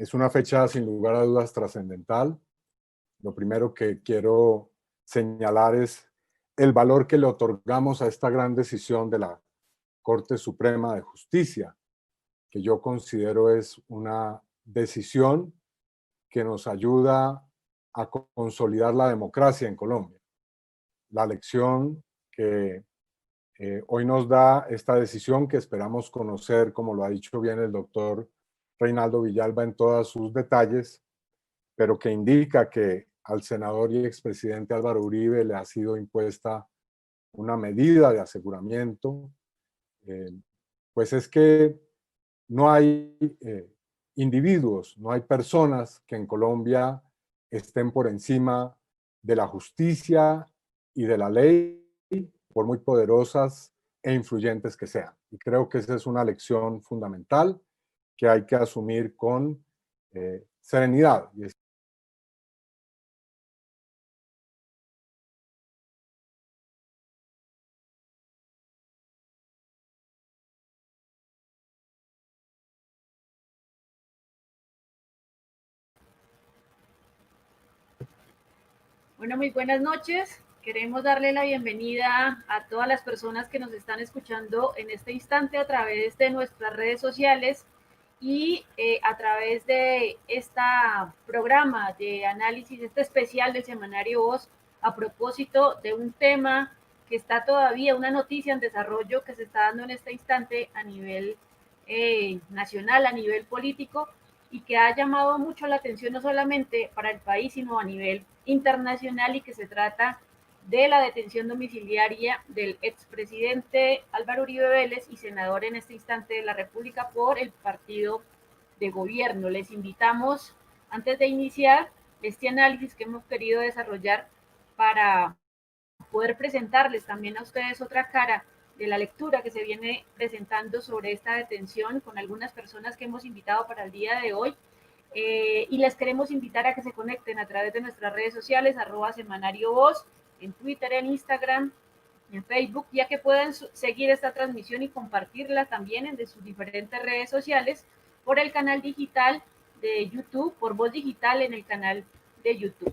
Es una fecha sin lugar a dudas trascendental. Lo primero que quiero señalar es el valor que le otorgamos a esta gran decisión de la Corte Suprema de Justicia, que yo considero es una decisión que nos ayuda a consolidar la democracia en Colombia. La lección que hoy nos da esta decisión, que esperamos conocer, como lo ha dicho bien el doctor Reinaldo Villalba, en todos sus detalles, pero que indica que al senador y expresidente Álvaro Uribe le ha sido impuesta una medida de aseguramiento, pues es que no hay individuos, no hay personas que en Colombia estén por encima de la justicia y de la ley, por muy poderosas e influyentes que sean. Y creo que esa es una lección fundamental que hay que asumir con serenidad. Bueno, muy buenas noches. Queremos darle la bienvenida a todas las personas que nos están escuchando en este instante a través de nuestras redes sociales y a través de este programa de análisis, este especial del Semanario Voz, a propósito de un tema que está todavía, una noticia en desarrollo que se está dando en este instante a nivel nacional, a nivel político, y que ha llamado mucho la atención no solamente para el país, sino a nivel internacional, y que se trata de la detención domiciliaria del expresidente Álvaro Uribe Vélez y senador en este instante de la República por el partido de gobierno. Les invitamos, antes de iniciar este análisis que hemos querido desarrollar, para poder presentarles también a ustedes otra cara de la lectura que se viene presentando sobre esta detención con algunas personas que hemos invitado para el día de hoy. Y les queremos invitar a que se conecten a través de nuestras redes sociales, @Semanario Voz, en Twitter, en Instagram, en Facebook, ya que pueden seguir esta transmisión y compartirla también en sus diferentes redes sociales, por el canal digital de YouTube, por Voz Digital en el canal de YouTube.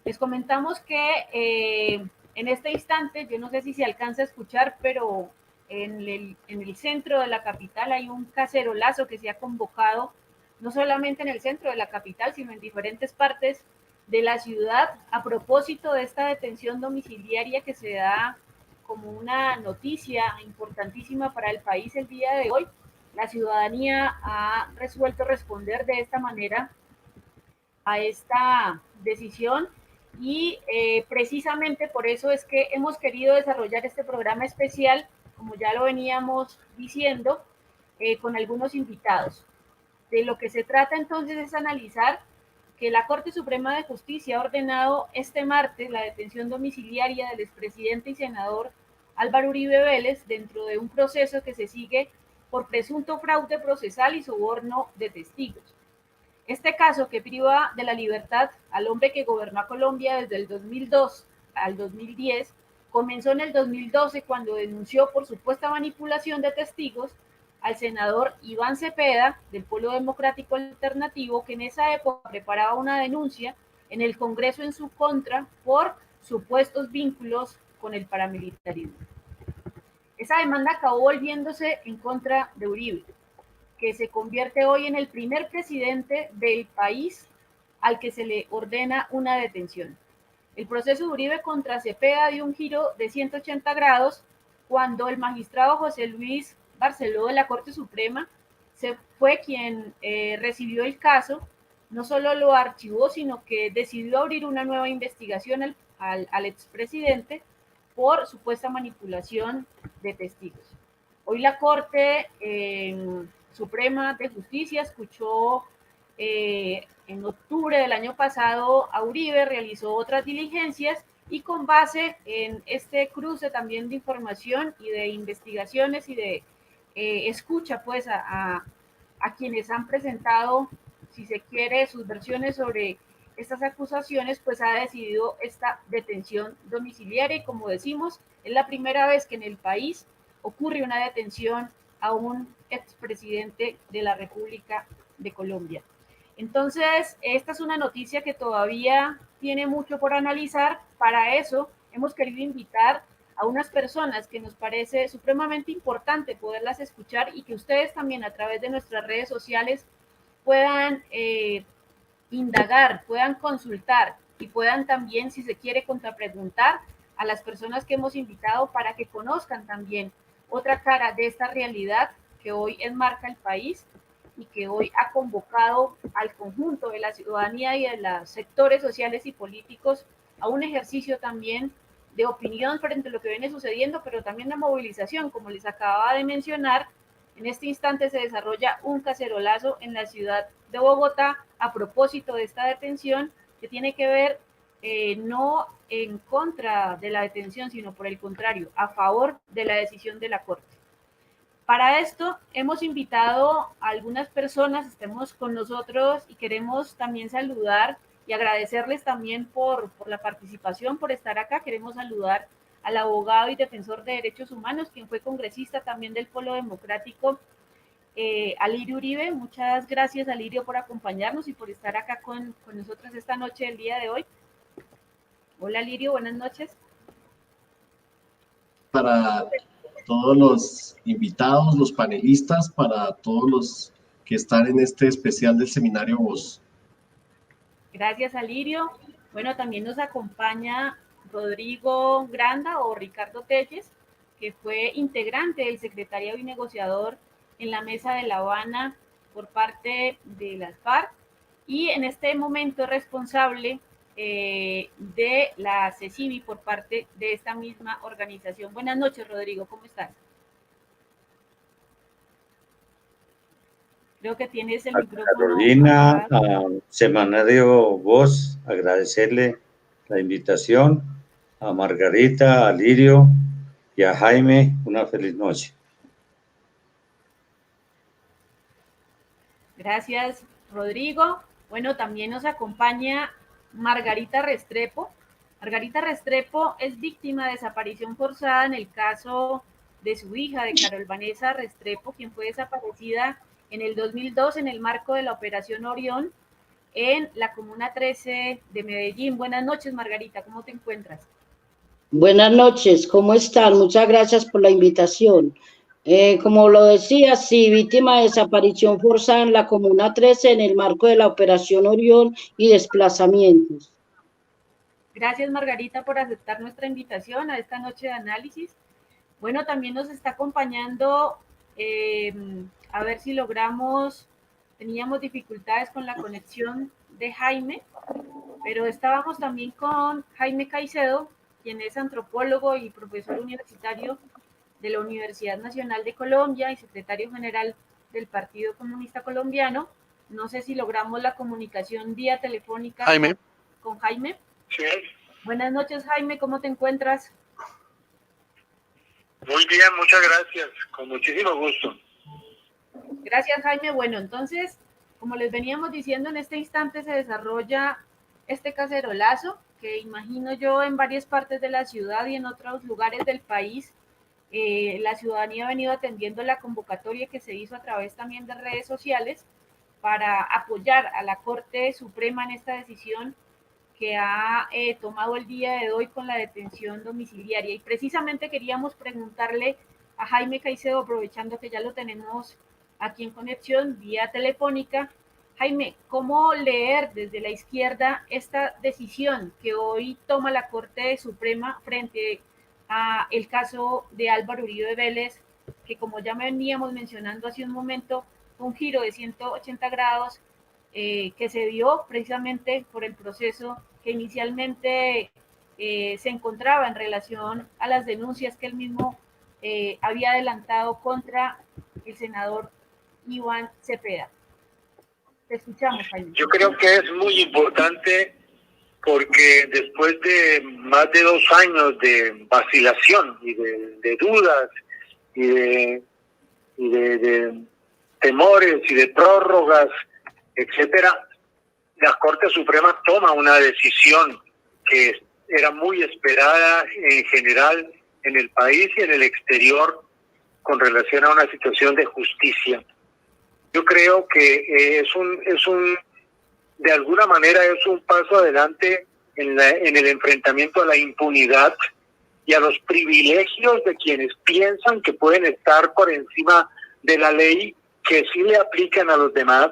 Les comentamos que en este instante, yo no sé si se alcanza a escuchar, pero en el centro de la capital hay un cacerolazo que se ha convocado, no solamente en el centro de la capital, sino en diferentes partes de la ciudad, a propósito de esta detención domiciliaria que se da como una noticia importantísima para el país el día de hoy. La ciudadanía ha resuelto responder de esta manera a esta decisión, y precisamente por eso es que hemos querido desarrollar este programa especial, como ya lo veníamos diciendo, con algunos invitados. De lo que se trata entonces es analizar que la Corte Suprema de Justicia ha ordenado este martes la detención domiciliaria del expresidente y senador Álvaro Uribe Vélez dentro de un proceso que se sigue por presunto fraude procesal y soborno de testigos. Este caso, que priva de la libertad al hombre que gobernó a Colombia desde el 2002 al 2010, comenzó en el 2012 cuando denunció por supuesta manipulación de testigos al senador Iván Cepeda del Polo Democrático Alternativo, que en esa época preparaba una denuncia en el Congreso en su contra por supuestos vínculos con el paramilitarismo. Esa demanda acabó volviéndose en contra de Uribe, que se convierte hoy en el primer presidente del país al que se le ordena una detención. El proceso de Uribe contra Cepeda dio un giro de 180 grados cuando el magistrado José Luis Barceló de la Corte Suprema fue quien recibió el caso. No solo lo archivó, sino que decidió abrir una nueva investigación al expresidente por supuesta manipulación de testigos. Hoy la Corte Suprema de Justicia escuchó en octubre del año pasado a Uribe, realizó otras diligencias, y con base en este cruce también de información y de investigaciones y de escucha pues a quienes han presentado, si se quiere, sus versiones sobre estas acusaciones, pues ha decidido esta detención domiciliaria, y como decimos, es la primera vez que en el país ocurre una detención a un expresidente de la República de Colombia. Entonces, esta es una noticia que todavía tiene mucho por analizar. Para eso hemos querido invitar a unas personas que nos parece supremamente importante poderlas escuchar y que ustedes también a través de nuestras redes sociales puedan indagar, puedan consultar y puedan también, si se quiere, contrapreguntar a las personas que hemos invitado para que conozcan también otra cara de esta realidad que hoy enmarca el país y que hoy ha convocado al conjunto de la ciudadanía y de los sectores sociales y políticos a un ejercicio también de opinión frente a lo que viene sucediendo, pero también de movilización. Como les acababa de mencionar, en este instante se desarrolla un cacerolazo en la ciudad de Bogotá a propósito de esta detención que tiene que ver no en contra de la detención, sino por el contrario, a favor de la decisión de la Corte. Para esto hemos invitado a algunas personas, estemos con nosotros y queremos también saludar y agradecerles también por la participación, por estar acá. Queremos saludar al abogado y defensor de derechos humanos, quien fue congresista también del Polo Democrático, Alirio Uribe. Muchas gracias, Alirio, por acompañarnos y por estar acá con nosotros esta noche, el día de hoy. Hola, Alirio, buenas noches. Para todos los invitados, los panelistas, para todos los que están en este especial del Seminario Voz. Gracias, Alirio. Bueno, también nos acompaña Rodrigo Granda o Ricardo Telles, que fue integrante del secretariado y negociador en la Mesa de La Habana por parte de las FARC y en este momento es responsable de la CECIVI por parte de esta misma organización. Buenas noches, Rodrigo, ¿cómo estás? Creo que tienes el micrófono. Carolina, a Semanario Voz, agradecerle la invitación, a Margarita, a Lirio y a Jaime, una feliz noche. Gracias, Rodrigo. Bueno, también nos acompaña Margarita Restrepo. Margarita Restrepo es víctima de desaparición forzada en el caso de su hija, de Carol Vanessa Restrepo, quien fue desaparecida en el 2002 en el marco de la Operación Orión en la Comuna 13 de Medellín. Buenas noches, Margarita, ¿cómo te encuentras? Buenas noches, ¿cómo están? Muchas gracias por la invitación. Como lo decía, sí, víctima de desaparición forzada en la Comuna 13 en el marco de la Operación Orión y desplazamientos. Gracias, Margarita, por aceptar nuestra invitación a esta noche de análisis. Bueno, también nos está acompañando, a ver si logramos, teníamos dificultades con la conexión de Jaime, pero estábamos también con Jaime Caicedo, quien es antropólogo y profesor universitario de la Universidad Nacional de Colombia y secretario general del Partido Comunista Colombiano. No sé si logramos la comunicación vía telefónica con Jaime. Sí. Buenas noches, Jaime, ¿cómo te encuentras? Muy bien, muchas gracias, con muchísimo gusto. Gracias, Jaime. Bueno, entonces, como les veníamos diciendo, en este instante se desarrolla este cacerolazo que imagino yo en varias partes de la ciudad y en otros lugares del país. La ciudadanía ha venido atendiendo la convocatoria que se hizo a través también de redes sociales para apoyar a la Corte Suprema en esta decisión que ha tomado el día de hoy con la detención domiciliaria. Y precisamente queríamos preguntarle a Jaime Caicedo, aprovechando que ya lo tenemos aquí en conexión vía telefónica. Jaime, ¿cómo leer desde la izquierda esta decisión que hoy toma la Corte Suprema frente a el caso de Álvaro Uribe Vélez, que como ya veníamos mencionando hace un momento, un giro de 180 grados que se dio precisamente por el proceso que inicialmente se encontraba en relación a las denuncias que él mismo había adelantado contra el senador Iván Cepeda? Te escuchamos, Jaime. Yo creo que es muy importante porque después de más de 2 años de vacilación y de dudas y de temores y de prórrogas, etcétera, la Corte Suprema toma una decisión que era muy esperada en general en el país y en el exterior con relación a una situación de justicia. Yo creo que es un de alguna manera es un paso adelante en el enfrentamiento a la impunidad y a los privilegios de quienes piensan que pueden estar por encima de la ley, que sí le aplican a los demás,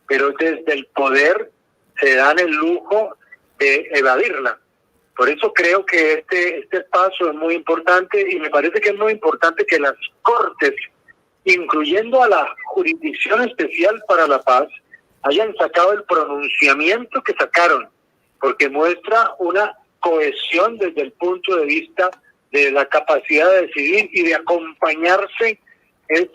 pero desde el poder se dan el lujo de evadirla. Por eso creo que este paso es muy importante, y me parece que es muy importante que las Cortes, incluyendo a la Jurisdicción Especial para la Paz, hayan sacado el pronunciamiento que sacaron, porque muestra una cohesión desde el punto de vista de la capacidad de decidir y de acompañarse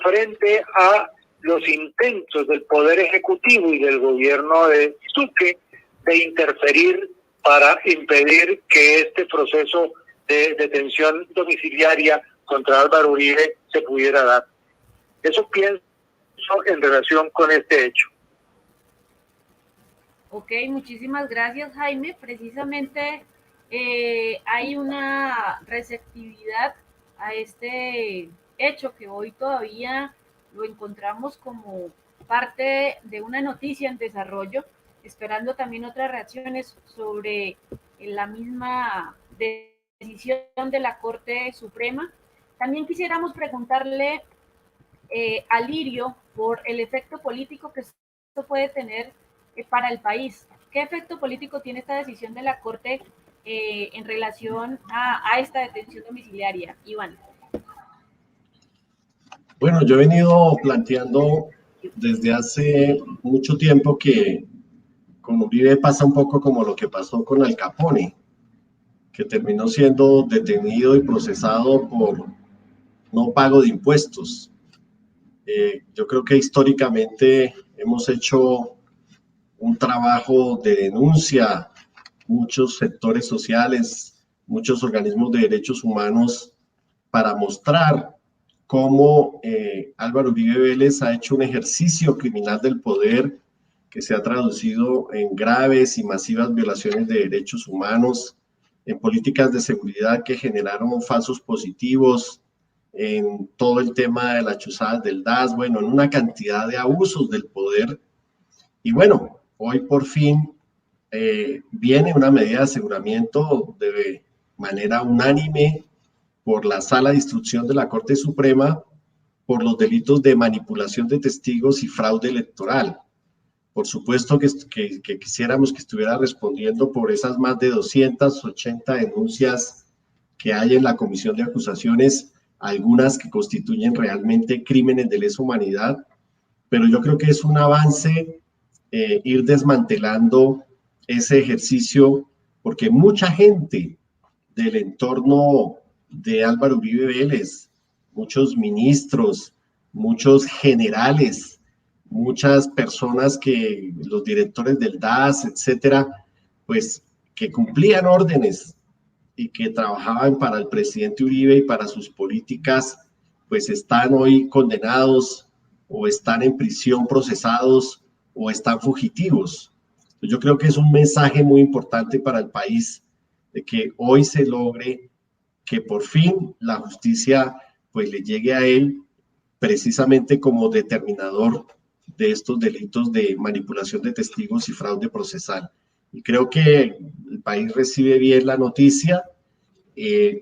frente a los intentos del Poder Ejecutivo y del gobierno de Sucre de interferir para impedir que este proceso de detención domiciliaria contra Álvaro Uribe se pudiera dar. Eso pienso en relación con este hecho. Ok, muchísimas gracias, Jaime. Precisamente hay una receptividad a este hecho que hoy todavía lo encontramos como parte de una noticia en desarrollo, esperando también otras reacciones sobre la misma decisión de la Corte Suprema. También quisiéramos preguntarle a Lirio por el efecto político que esto puede tener para el país. ¿Qué efecto político tiene esta decisión de la Corte en relación a esta detención domiciliaria? Iván. Bueno, yo he venido planteando desde hace mucho tiempo que con Uribe pasa un poco como lo que pasó con Al Capone, que terminó siendo detenido y procesado por no pago de impuestos. Yo creo que históricamente hemos hecho un trabajo de denuncia, muchos sectores sociales, muchos organismos de derechos humanos, para mostrar cómo Álvaro Uribe Vélez ha hecho un ejercicio criminal del poder que se ha traducido en graves y masivas violaciones de derechos humanos, en políticas de seguridad que generaron falsos positivos, en todo el tema de las chuzadas del DAS, bueno, en una cantidad de abusos del poder. Y bueno, hoy por fin viene una medida de aseguramiento de manera unánime por la Sala de Instrucción de la Corte Suprema por los delitos de manipulación de testigos y fraude electoral. Por supuesto que quisiéramos que estuviera respondiendo por esas más de 280 denuncias que hay en la Comisión de Acusaciones, algunas que constituyen realmente crímenes de lesa humanidad, pero yo creo que es un avance ir desmantelando ese ejercicio, porque mucha gente del entorno de Álvaro Uribe Vélez, muchos ministros, muchos generales, muchas personas que los directores del DAS, etcétera, pues que cumplían órdenes y que trabajaban para el presidente Uribe y para sus políticas, pues están hoy condenados o están en prisión procesados o están fugitivos. Yo creo que es un mensaje muy importante para el país de que hoy se logre que por fin la justicia pues le llegue a él precisamente como determinador de estos delitos de manipulación de testigos y fraude procesal. Y creo que el país recibe bien la noticia.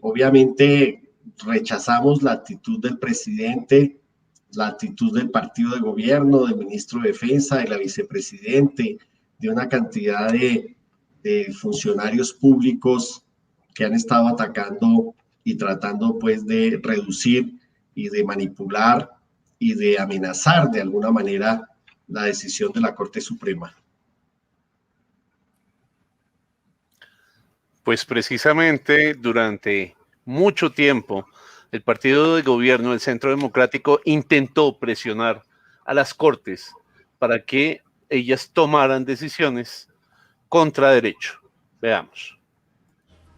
Obviamente rechazamos la actitud del presidente, la actitud del partido de gobierno, del ministro de Defensa, de la vicepresidente, de una cantidad de funcionarios públicos que han estado atacando y tratando pues de reducir y de manipular y de amenazar de alguna manera la decisión de la Corte Suprema. Pues precisamente durante mucho tiempo el partido de gobierno, el Centro Democrático, intentó presionar a las Cortes para que ellas tomaran decisiones contra derecho. Veamos.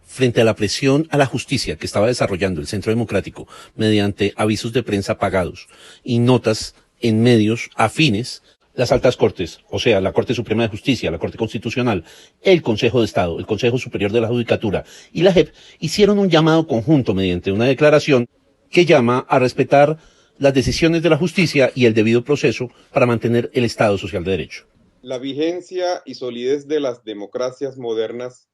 Frente a la presión a la justicia que estaba desarrollando el Centro Democrático mediante avisos de prensa pagados y notas en medios afines, las altas cortes, o sea, la Corte Suprema de Justicia, la Corte Constitucional, el Consejo de Estado, el Consejo Superior de la Judicatura y la JEP hicieron un llamado conjunto mediante una declaración que llama a respetar las decisiones de la justicia y el debido proceso para mantener el Estado Social de Derecho. La vigencia y solidez de las democracias modernas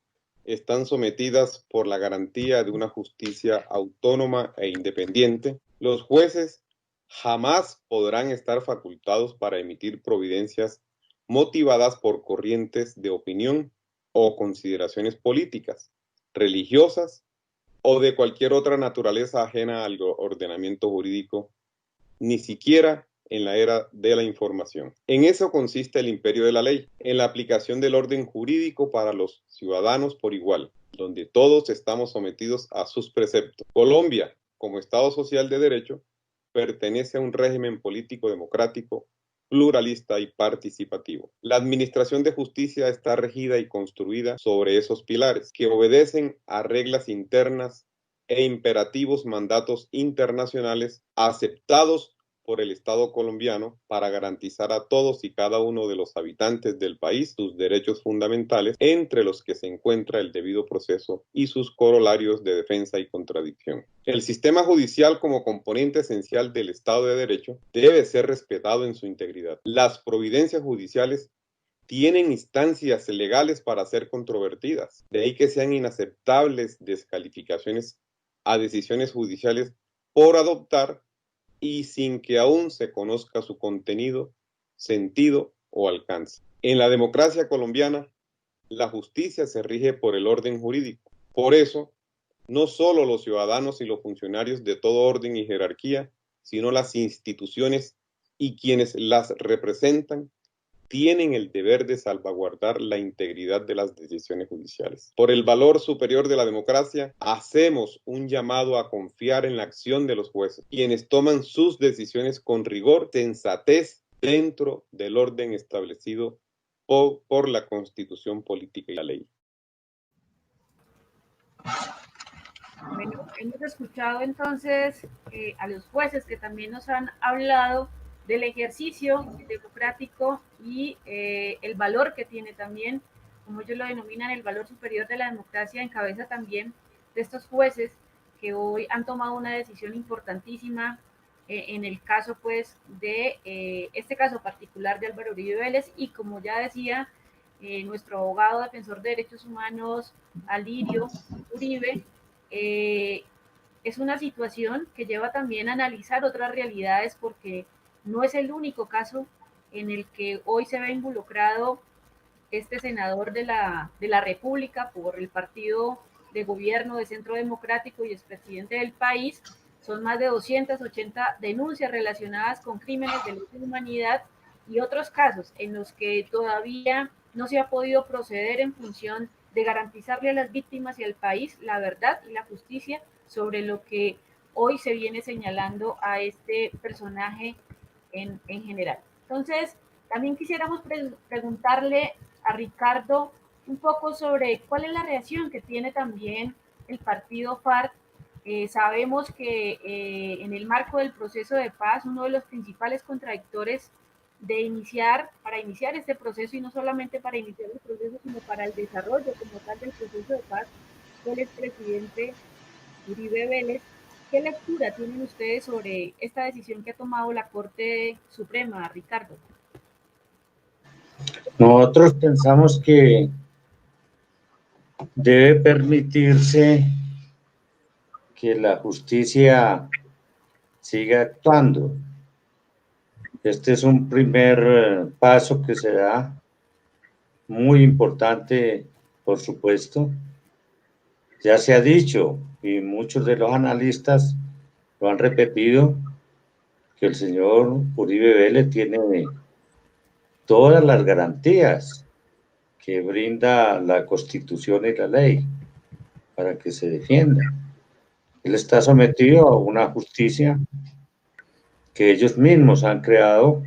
están sometidas por la garantía de una justicia autónoma e independiente. Los jueces jamás podrán estar facultados para emitir providencias motivadas por corrientes de opinión o consideraciones políticas, religiosas o de cualquier otra naturaleza ajena al ordenamiento jurídico, ni siquiera en la era de la información. En eso consiste el imperio de la ley, en la aplicación del orden jurídico para los ciudadanos por igual, donde todos estamos sometidos a sus preceptos. Colombia, como Estado social de derecho, pertenece a un régimen político democrático, pluralista y participativo. La administración de justicia está regida y construida sobre esos pilares, que obedecen a reglas internas e imperativos mandatos internacionales aceptados por el Estado colombiano para garantizar a todos y cada uno de los habitantes del país sus derechos fundamentales, entre los que se encuentra el debido proceso y sus corolarios de defensa y contradicción. El sistema judicial, como componente esencial del Estado de Derecho, debe ser respetado en su integridad. Las providencias judiciales tienen instancias legales para ser controvertidas, de ahí que sean inaceptables descalificaciones a decisiones judiciales por adoptar y sin que aún se conozca su contenido, sentido o alcance. En la democracia colombiana, la justicia se rige por el orden jurídico. Por eso, no solo los ciudadanos y los funcionarios de todo orden y jerarquía, sino las instituciones y quienes las representan, tienen el deber de salvaguardar la integridad de las decisiones judiciales. Por el valor superior de la democracia, hacemos un llamado a confiar en la acción de los jueces, quienes toman sus decisiones con rigor, sensatez, dentro del orden establecido por la Constitución política y la ley. Bueno, hemos escuchado entonces a los jueces que también nos han hablado del ejercicio democrático y el valor que tiene también, como ellos lo denominan, el valor superior de la democracia, en cabeza también de estos jueces que hoy han tomado una decisión importantísima en el caso pues de este caso particular de Álvaro Uribe Vélez, y como ya decía nuestro abogado defensor de derechos humanos, Alirio Uribe, es una situación que lleva también a analizar otras realidades, porque no es el único caso en el que hoy se ve involucrado este senador de la República por el partido de gobierno de Centro Democrático y expresidente del país. Son más de 280 denuncias relacionadas con crímenes de lesa humanidad y otros casos en los que todavía no se ha podido proceder en función de garantizarle a las víctimas y al país la verdad y la justicia sobre lo que hoy se viene señalando a este personaje en general. Entonces, también quisiéramos preguntarle a Ricardo un poco sobre cuál es la reacción que tiene también el partido FARC. Sabemos que en el marco del proceso de paz, uno de los principales contradictores para iniciar este proceso, y no solamente para iniciar el proceso, sino para el desarrollo como tal del proceso de paz, fue el expresidente Uribe Vélez. ¿Qué lectura tienen ustedes sobre esta decisión que ha tomado la Corte Suprema, Ricardo? Nosotros pensamos que debe permitirse que la justicia siga actuando. Este es un primer paso que se da, muy importante, por supuesto. Ya se ha dicho, y muchos de los analistas lo han repetido, que el señor Uribe Vélez tiene todas las garantías que brinda la Constitución y la ley para que se defienda. Él está sometido a una justicia que ellos mismos han creado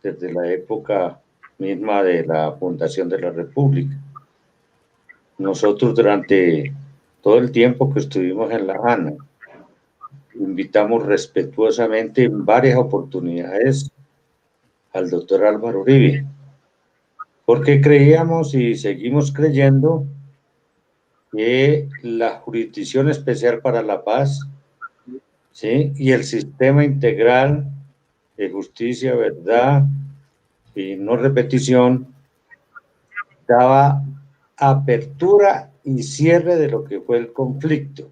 desde la época misma de la fundación de la República. Nosotros durante todo el tiempo que estuvimos en La Habana, invitamos respetuosamente en varias oportunidades al doctor Álvaro Uribe, porque creíamos y seguimos creyendo que la Jurisdicción Especial para la Paz, ¿sí?, y el sistema integral de justicia, verdad y no repetición, daba apertura y cierre de lo que fue el conflicto.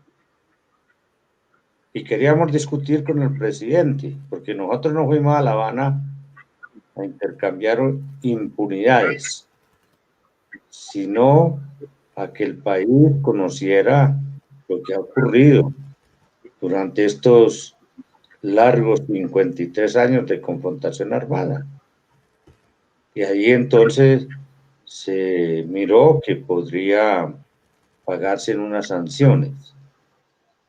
Y queríamos discutir con el presidente, porque nosotros no fuimos a La Habana a intercambiar impunidades, sino a que el país conociera lo que ha ocurrido durante estos largos 53 años de confrontación armada. Y ahí entonces se miró que podría pagarse en unas sanciones,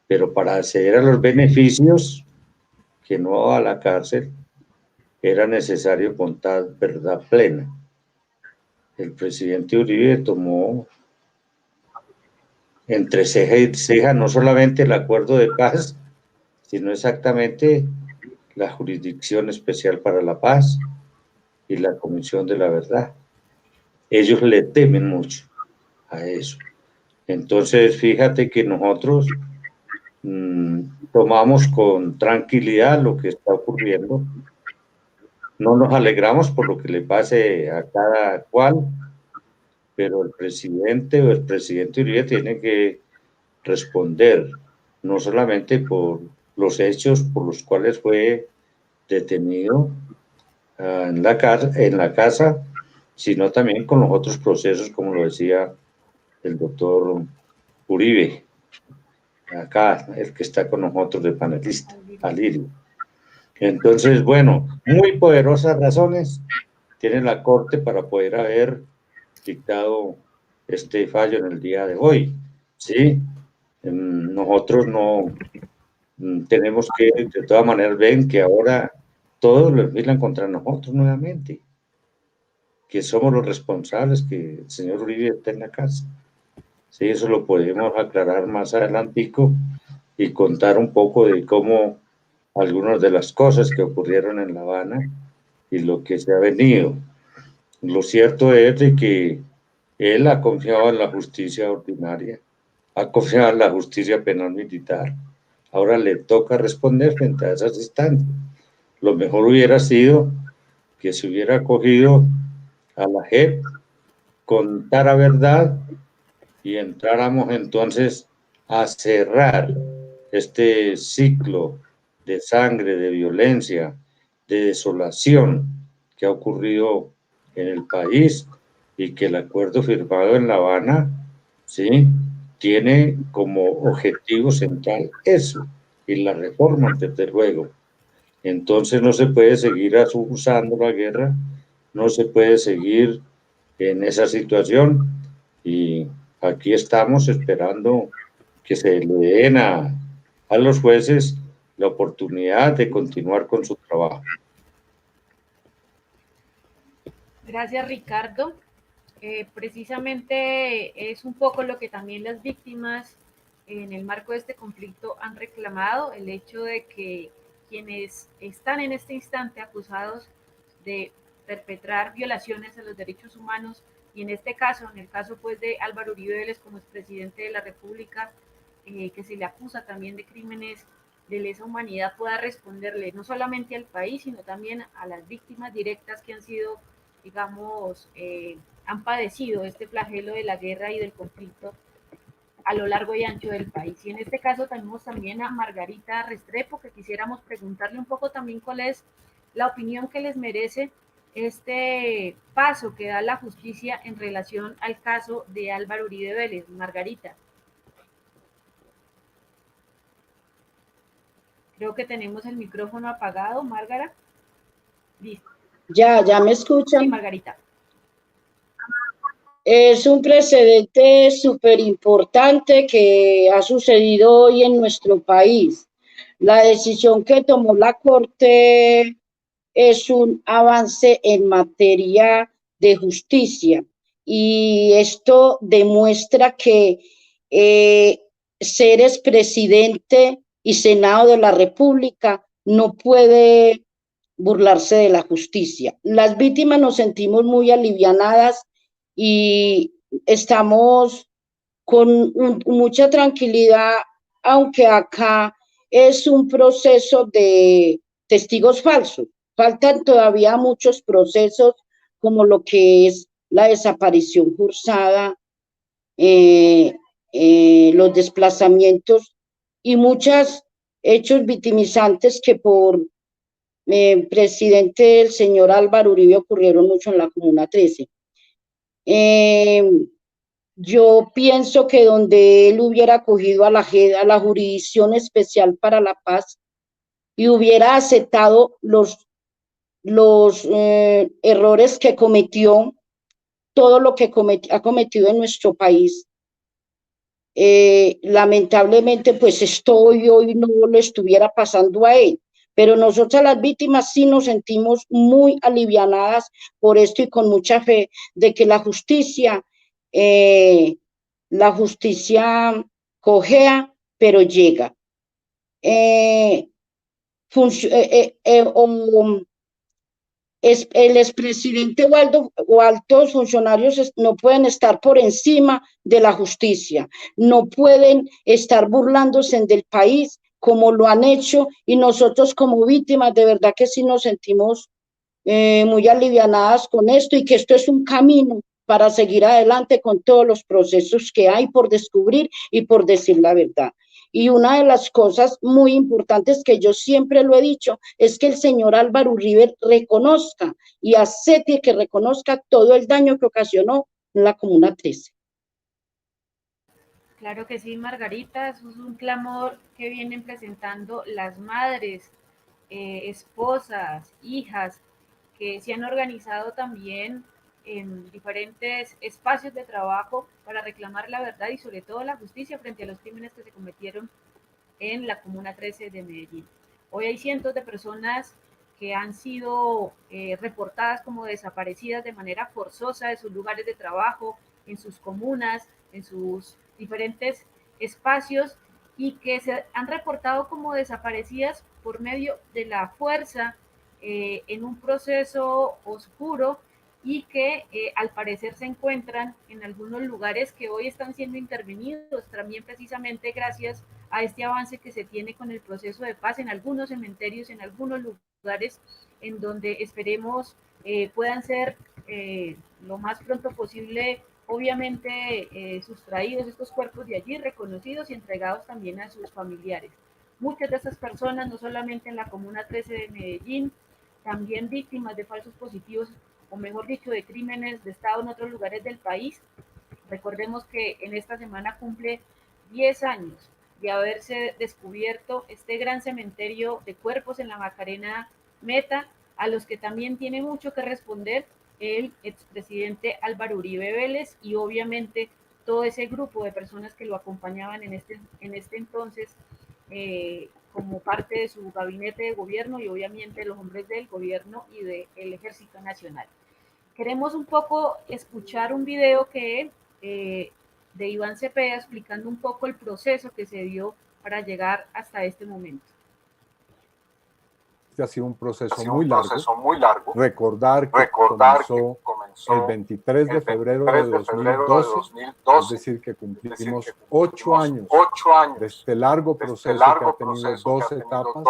pero para acceder a los beneficios, que no a la cárcel, era necesario contar verdad plena. El presidente Uribe tomó entre ceja y ceja no solamente el acuerdo de paz, sino exactamente la Jurisdicción Especial para la Paz y la Comisión de la Verdad. Ellos le temen mucho a eso. Entonces, fíjate que nosotros tomamos con tranquilidad lo que está ocurriendo. No nos alegramos por lo que le pase a cada cual, pero el presidente o el presidente Uribe tiene que responder, no solamente por los hechos por los cuales fue detenido en la casa, sino también con los otros procesos, como lo decía el doctor Uribe, acá, el que está con nosotros de panelista, Alirio. Entonces, bueno, muy poderosas razones tiene la Corte para poder haber dictado este fallo en el día de hoy, ¿sí? Nosotros no tenemos que, de todas maneras, ven que ahora todos lo miran contra nosotros nuevamente, que somos los responsables que el señor Uribe está en la casa. Sí, eso lo podemos aclarar más adelantico y contar un poco de cómo algunas de las cosas que ocurrieron en La Habana y lo que se ha venido. Lo cierto es de que él ha confiado en la justicia ordinaria, ha confiado en la justicia penal militar. Ahora le toca responder frente a esas instancias. Lo mejor hubiera sido que se hubiera acogido a la JEP, contara verdad y entráramos entonces a cerrar este ciclo de sangre, de violencia, de desolación que ha ocurrido en el país y que el acuerdo firmado en La Habana, ¿sí?, tiene como objetivo central eso, y la reforma, desde luego. Entonces no se puede seguir usando la guerra, no se puede seguir en esa situación, y aquí estamos esperando que se le den a los jueces la oportunidad de continuar con su trabajo. Gracias, Ricardo. Precisamente es un poco lo que también las víctimas en el marco de este conflicto han reclamado, el hecho de que quienes están en este instante acusados de perpetrar violaciones a los derechos humanos, y en este caso, en el caso pues de Álvaro Uribe Vélez como expresidente de la República, que se le acusa también de crímenes de lesa humanidad, pueda responderle no solamente al país, sino también a las víctimas directas que han sido, digamos, han padecido este flagelo de la guerra y del conflicto a lo largo y ancho del país. Y en este caso tenemos también a Margarita Restrepo, que quisiéramos preguntarle un poco también cuál es la opinión que les merece este paso que da la justicia en relación al caso de Álvaro Uribe Vélez. Margarita. Creo que tenemos el micrófono apagado, Márgara. Listo. Ya me escuchan. Sí, Margarita. Es un precedente súper importante que ha sucedido hoy en nuestro país. La decisión que tomó la Corte es un avance en materia de justicia, y esto demuestra que ser expresidente y Senado de la República no puede burlarse de la justicia. Las víctimas nos sentimos muy alivianadas y estamos con mucha tranquilidad, aunque acá es un proceso de testigos falsos. faltan todavía muchos procesos como lo que es la desaparición forzada, los desplazamientos y muchos hechos victimizantes que por presidente el señor Álvaro Uribe ocurrieron mucho en la Comuna 13. Yo pienso que donde él hubiera acogido a la Jurisdicción Especial para la Paz y hubiera aceptado los errores que cometió, todo lo que ha cometido en nuestro país, lamentablemente pues esto hoy no lo estuviera pasando a él, pero nosotras las víctimas sí nos sentimos muy alivianadas por esto y con mucha fe de que la justicia cojea, pero llega. El expresidente o altos funcionarios no pueden estar por encima de la justicia, no pueden estar burlándose del país como lo han hecho, y nosotros como víctimas de verdad que sí nos sentimos muy alivianadas con esto, y que esto es un camino para seguir adelante con todos los procesos que hay por descubrir y por decir la verdad. Y una de las cosas muy importantes que yo siempre lo he dicho es que el señor Álvaro Uribe reconozca y acepte que reconozca todo el daño que ocasionó en la Comuna 13. Claro que sí, Margarita, eso es un clamor que vienen presentando las madres, esposas, hijas, que se han organizado también en diferentes espacios de trabajo para reclamar la verdad y sobre todo la justicia frente a los crímenes que se cometieron en la Comuna 13 de Medellín. Hoy hay cientos de personas que han sido reportadas como desaparecidas de manera forzosa de sus lugares de trabajo, en sus comunas, en sus diferentes espacios, y que se han reportado como desaparecidas por medio de la fuerza en un proceso oscuro, y que al parecer se encuentran en algunos lugares que hoy están siendo intervenidos, también precisamente gracias a este avance que se tiene con el proceso de paz en algunos cementerios, en algunos lugares en donde esperemos puedan ser lo más pronto posible, obviamente sustraídos estos cuerpos de allí, reconocidos y entregados también a sus familiares. Muchas de estas personas, no solamente en la Comuna 13 de Medellín, también víctimas de falsos positivos, o mejor dicho, de crímenes de Estado en otros lugares del país. Recordemos que en esta semana cumple 10 años de haberse descubierto este gran cementerio de cuerpos en la Macarena Meta, a los que también tiene mucho que responder el expresidente Álvaro Uribe Vélez y obviamente todo ese grupo de personas que lo acompañaban en este entonces como parte de su gabinete de gobierno, y obviamente los hombres del gobierno y del Ejército Nacional. Queremos un poco escuchar un video que de Iván Cepeda explicando un poco el proceso que se dio para llegar hasta este momento. Este ha sido un proceso muy largo. Recordar que comenzó el 23 de febrero de 2012, es decir, que cumplimos 8 años de este largo proceso que ha tenido 2 etapas.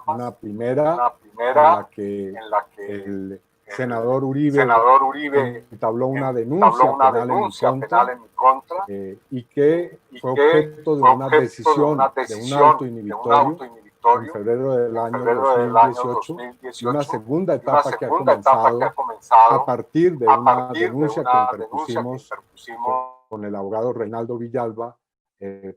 Una primera en la que el senador Uribe entabló una denuncia penal en mi contra y que fue objeto de una decisión de un auto inhibitorio en febrero del año 2018, y una segunda etapa que ha comenzado a partir de una denuncia que interpusimos con el abogado Reinaldo Villalba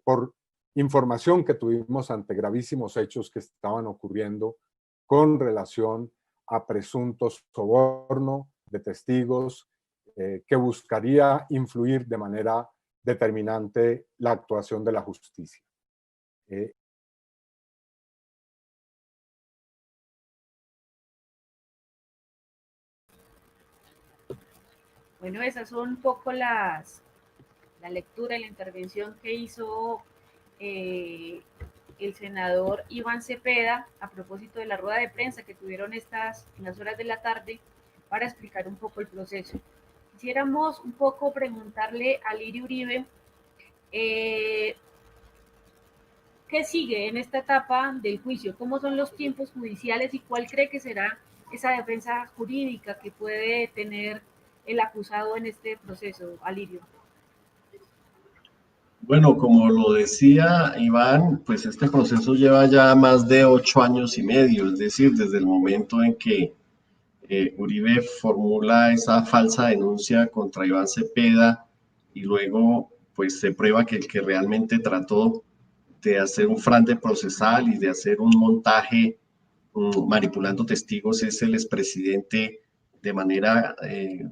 por información que tuvimos ante gravísimos hechos que estaban ocurriendo con relación a presuntos soborno de testigos que buscaría influir de manera determinante la actuación de la justicia. Bueno, esas son un poco la lectura y la intervención que hizo el senador Iván Cepeda a propósito de la rueda de prensa que tuvieron en las horas de la tarde para explicar un poco el proceso. Quisiéramos un poco preguntarle a Lirio Uribe ¿qué sigue en esta etapa del juicio? ¿Cómo son los tiempos judiciales y cuál cree que será esa defensa jurídica que puede tener el acusado en este proceso, Alirio? Bueno, como lo decía Iván, pues este proceso lleva ya más de 8 años y medio, es decir, desde el momento en que Uribe formula esa falsa denuncia contra Iván Cepeda y luego pues se prueba que el que realmente trató de hacer un fraude procesal y de hacer un montaje manipulando testigos es el expresidente de manera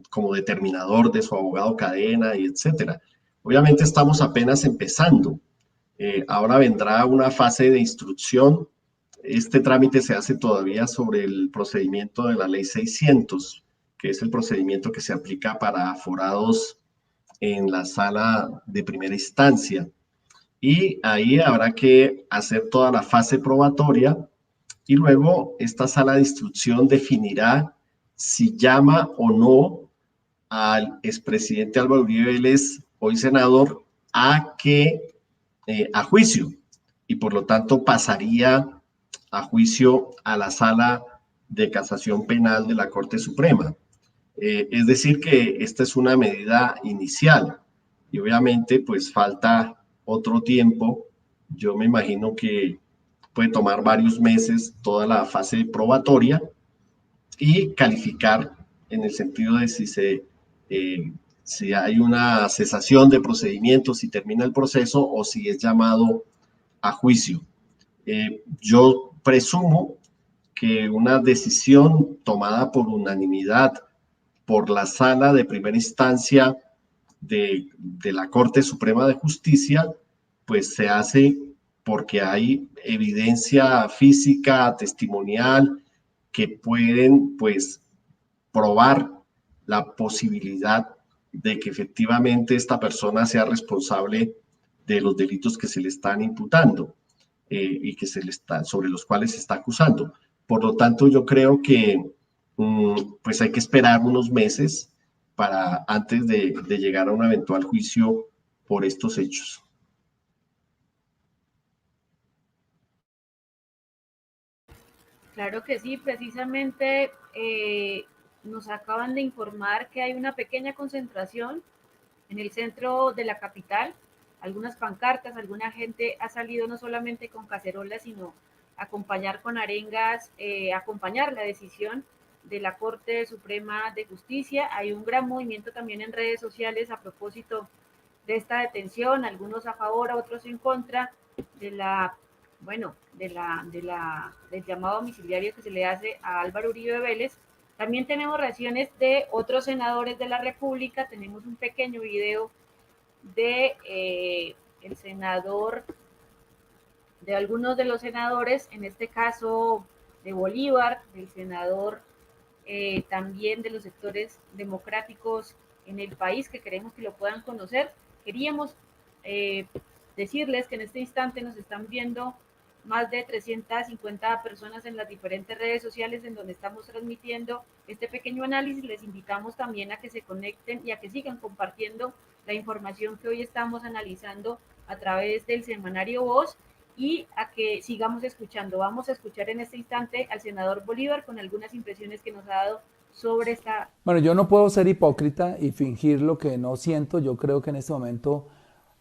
como determinador de su abogado Cadena y etcétera. Obviamente estamos apenas empezando. Ahora vendrá una fase de instrucción. Este trámite se hace todavía sobre el procedimiento de la ley 600, que es el procedimiento que se aplica para aforados en la sala de primera instancia. Y ahí habrá que hacer toda la fase probatoria y luego esta sala de instrucción definirá si llama o no al expresidente Álvaro Uribe Vélez, hoy senador, a juicio, y por lo tanto pasaría a juicio a la sala de casación penal de la Corte Suprema. Es decir que esta es una medida inicial y obviamente pues falta otro tiempo. Yo me imagino que puede tomar varios meses toda la fase probatoria y calificar en el sentido de si hay una cesación de procedimiento, si termina el proceso o si es llamado a juicio. Yo presumo que una decisión tomada por unanimidad por la sala de primera instancia de la Corte Suprema de Justicia, pues se hace porque hay evidencia física, testimonial, que pueden pues probar la posibilidad de que efectivamente esta persona sea responsable de los delitos que se le están imputando y que sobre los cuales se está acusando. Por lo tanto, yo creo que pues hay que esperar unos meses antes de llegar a un eventual juicio por estos hechos. Claro que sí, precisamente nos acaban de informar que hay una pequeña concentración en el centro de la capital, algunas pancartas, alguna gente ha salido no solamente con cacerolas, sino acompañar con arengas, acompañar la decisión de la Corte Suprema de Justicia. Hay un gran movimiento también en redes sociales a propósito de esta detención, algunos a favor, otros en contra del llamado domiciliario que se le hace a Álvaro Uribe Vélez. También tenemos reacciones de otros senadores de la República, tenemos un pequeño video de el senador, de algunos de los senadores, en este caso de Bolívar, del senador también de los sectores democráticos en el país, que queremos que lo puedan conocer. Queríamos decirles que en este instante nos están viendo más de 350 personas en las diferentes redes sociales en donde estamos transmitiendo este pequeño análisis. Les invitamos también a que se conecten y a que sigan compartiendo la información que hoy estamos analizando a través del semanario Voz y a que sigamos escuchando. Vamos a escuchar en este instante al senador Bolívar con algunas impresiones que nos ha dado sobre esta... Bueno, yo no puedo ser hipócrita y fingir lo que no siento. Yo creo que en este momento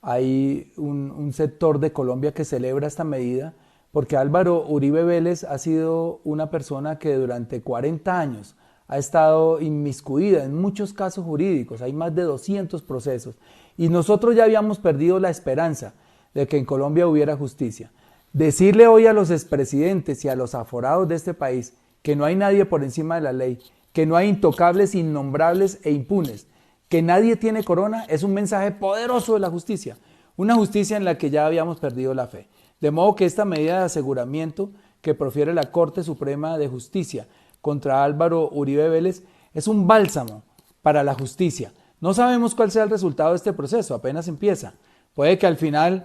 hay un sector de Colombia que celebra esta medida, porque Álvaro Uribe Vélez ha sido una persona que durante 40 años ha estado inmiscuida en muchos casos jurídicos, hay más de 200 procesos, y nosotros ya habíamos perdido la esperanza de que en Colombia hubiera justicia. Decirle hoy a los expresidentes y a los aforados de este país que no hay nadie por encima de la ley, que no hay intocables, innombrables e impunes, que nadie tiene corona, es un mensaje poderoso de la justicia, una justicia en la que ya habíamos perdido la fe. De modo que esta medida de aseguramiento que profiere la Corte Suprema de Justicia contra Álvaro Uribe Vélez es un bálsamo para la justicia. No sabemos cuál sea el resultado de este proceso, apenas empieza. Puede que al final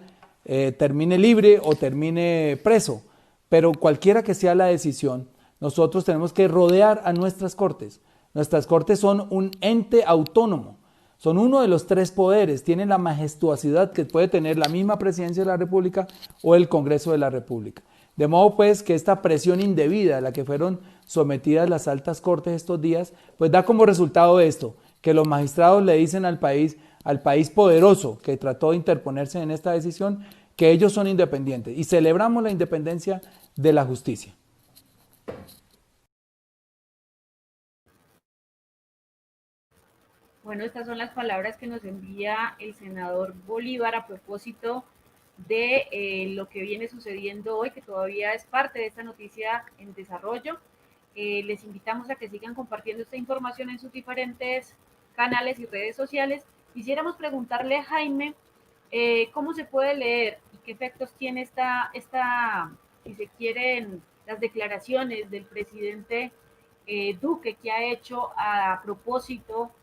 termine libre o termine preso, pero cualquiera que sea la decisión, nosotros tenemos que rodear a nuestras cortes. Nuestras cortes son un ente autónomo, son uno de los 3 poderes, tienen la majestuosidad que puede tener la misma presidencia de la República o el Congreso de la República. De modo pues que esta presión indebida a la que fueron sometidas las altas cortes estos días, pues da como resultado esto, que los magistrados le dicen al país poderoso que trató de interponerse en esta decisión, que ellos son independientes, y celebramos la independencia de la justicia. Bueno, estas son las palabras que nos envía el senador Bolívar a propósito de lo que viene sucediendo hoy, que todavía es parte de esta noticia en desarrollo. Les invitamos a que sigan compartiendo esta información en sus diferentes canales y redes sociales. Quisiéramos preguntarle a Jaime cómo se puede leer y qué efectos tiene si se quieren, las declaraciones del presidente Duque, que ha hecho a propósito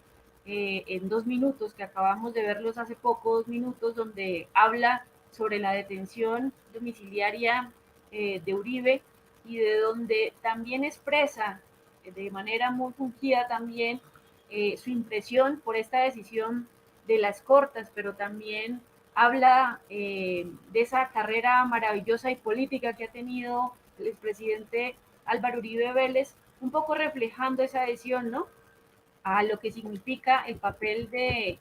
en 2 minutos, que acabamos de verlos hace poco, 2 minutos, donde habla sobre la detención domiciliaria de Uribe, y de donde también expresa de manera muy fungida también su impresión por esta decisión de las Cortes, pero también habla de esa carrera maravillosa y política que ha tenido el expresidente Álvaro Uribe Vélez, un poco reflejando esa adhesión, ¿no?, a lo que significa el papel de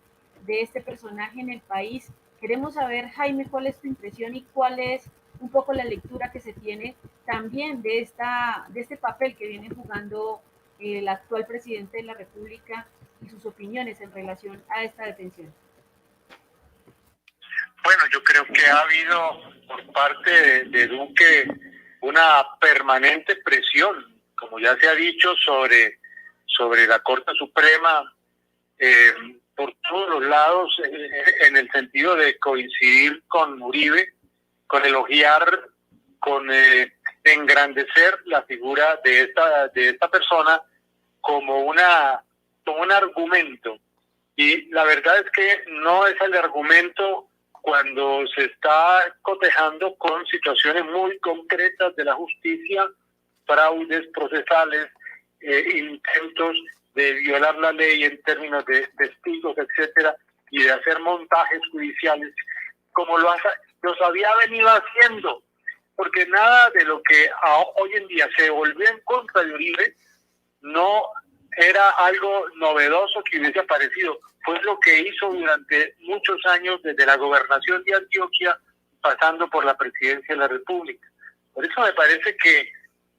este personaje en el país. Queremos saber, Jaime, cuál es tu impresión y cuál es un poco la lectura que se tiene también de este papel que viene jugando el actual presidente de la República y sus opiniones en relación a esta detención. Bueno, yo creo que ha habido por parte de Duque una permanente presión, como ya se ha dicho, sobre la Corte Suprema por todos los lados, en el sentido de coincidir con Uribe, con elogiar, con engrandecer la figura de esta persona como un argumento. Y la verdad es que no es el argumento cuando se está cotejando con situaciones muy concretas de la justicia, fraudes procesales, intentos de violar la ley en términos de testigos, etcétera, y de hacer montajes judiciales, como los había venido haciendo, porque nada de lo que hoy en día se volvió en contra de Uribe no era algo novedoso que hubiese aparecido. Fue lo que hizo durante muchos años, desde la gobernación de Antioquia, pasando por la presidencia de la República. Por eso me parece que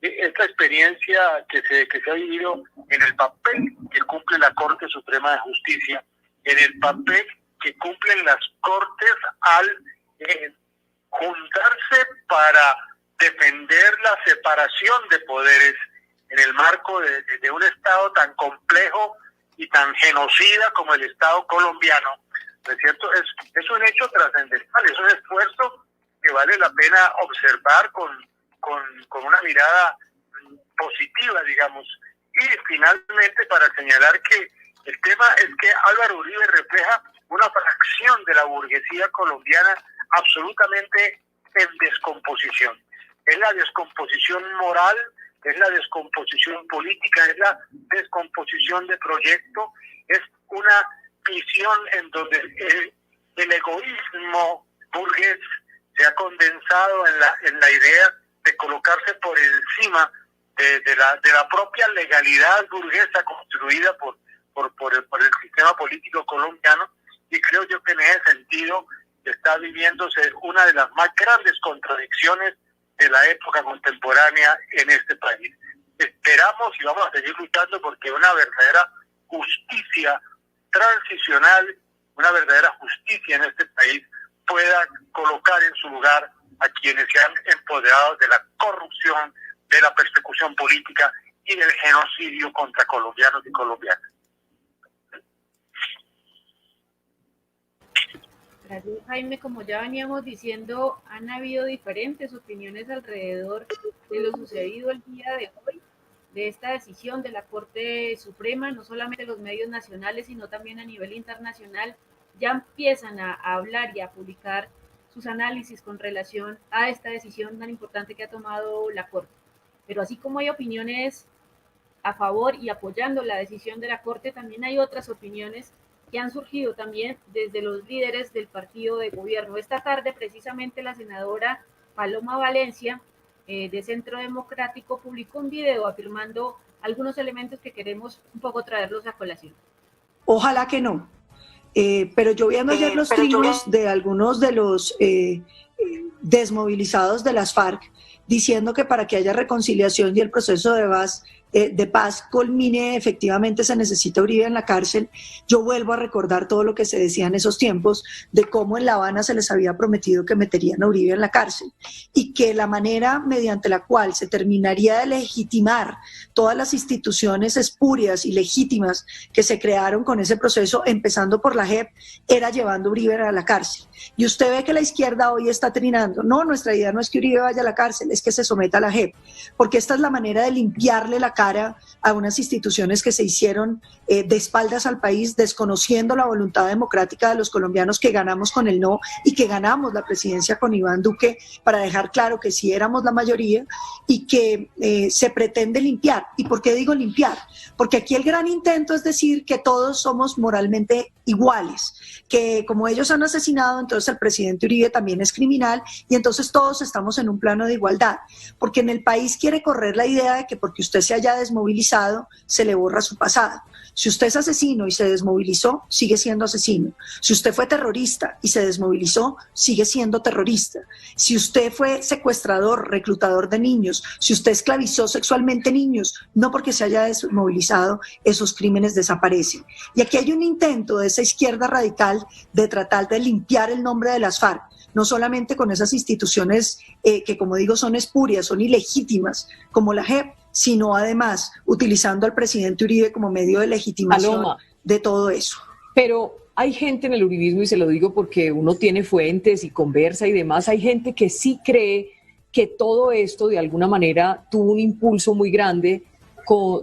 esta experiencia que se ha vivido en el papel que cumple la Corte Suprema de Justicia, en el papel que cumplen las Cortes al juntarse para defender la separación de poderes en el marco de un Estado tan complejo y tan genocida como el Estado colombiano, ¿no es cierto? Es un hecho trascendental, es un esfuerzo que vale la pena observar con una mirada positiva, digamos. Y finalmente, para señalar que el tema es que Álvaro Uribe refleja una fracción de la burguesía colombiana absolutamente en descomposición. Es la descomposición moral, es la descomposición política, es la descomposición de proyecto, es una visión en donde el egoísmo burgués se ha condensado en la idea de colocarse por encima de la propia legalidad burguesa construida por el sistema político colombiano, y creo yo que en ese sentido está viviéndose una de las más grandes contradicciones de la época contemporánea en este país. Esperamos y vamos a seguir luchando porque una verdadera justicia transicional, una verdadera justicia en este país pueda colocar en su lugar a quienes se han empoderado de la corrupción, de la persecución política y del genocidio contra colombianos y colombianas. Gracias, Jaime. Como ya veníamos diciendo, han habido diferentes opiniones alrededor de lo sucedido el día de hoy, de esta decisión de la Corte Suprema. No solamente los medios nacionales, sino también a nivel internacional ya empiezan a hablar y a publicar sus análisis con relación a esta decisión tan importante que ha tomado la Corte. Pero así como hay opiniones a favor y apoyando la decisión de la Corte, también hay otras opiniones que han surgido también desde los líderes del partido de gobierno. Esta tarde, precisamente, la senadora Paloma Valencia de Centro Democrático publicó un video afirmando algunos elementos que queremos un poco traerlos a colación. Ojalá que no. Pero yo viendo ayer los trinos de algunos de los desmovilizados de las FARC, diciendo que para que haya reconciliación y el proceso de paz culmine, efectivamente se necesita Uribe en la cárcel. Yo vuelvo a recordar todo lo que se decía en esos tiempos de cómo en La Habana se les había prometido que meterían a Uribe en la cárcel y que la manera mediante la cual se terminaría de legitimar todas las instituciones espurias y legítimas que se crearon con ese proceso, empezando por la JEP, era llevando a Uribe a la cárcel. Y usted ve que la izquierda hoy está trinando. No, nuestra idea no es que Uribe vaya a la cárcel, es que se someta a la JEP, porque esta es la manera de limpiarle la cara a unas instituciones que se hicieron de espaldas al país, desconociendo la voluntad democrática de los colombianos que ganamos con el no y que ganamos la presidencia con Iván Duque para dejar claro que sí éramos la mayoría y que se pretende limpiar. ¿Y por qué digo limpiar? Porque aquí el gran intento es decir que todos somos moralmente iguales, que como ellos han asesinado, entonces el presidente Uribe también es criminal y entonces todos estamos en un plano de igualdad, porque en el país quiere correr la idea de que porque usted se haya desmovilizado, se le borra su pasado. Si usted es asesino y se desmovilizó, sigue siendo asesino. Si usted fue terrorista y se desmovilizó, sigue siendo terrorista. Si usted fue secuestrador, reclutador de niños, si usted esclavizó sexualmente niños, no porque se haya desmovilizado, esos crímenes desaparecen. Y aquí hay un intento de esa izquierda radical de tratar de limpiar el nombre de las FARC, no solamente con esas instituciones que, como digo, son espurias, son ilegítimas, como la JEP, sino además utilizando al presidente Uribe como medio de legitimación de todo eso. Pero hay gente en el uribismo, y se lo digo porque uno tiene fuentes y conversa y demás, hay gente que sí cree que todo esto de alguna manera tuvo un impulso muy grande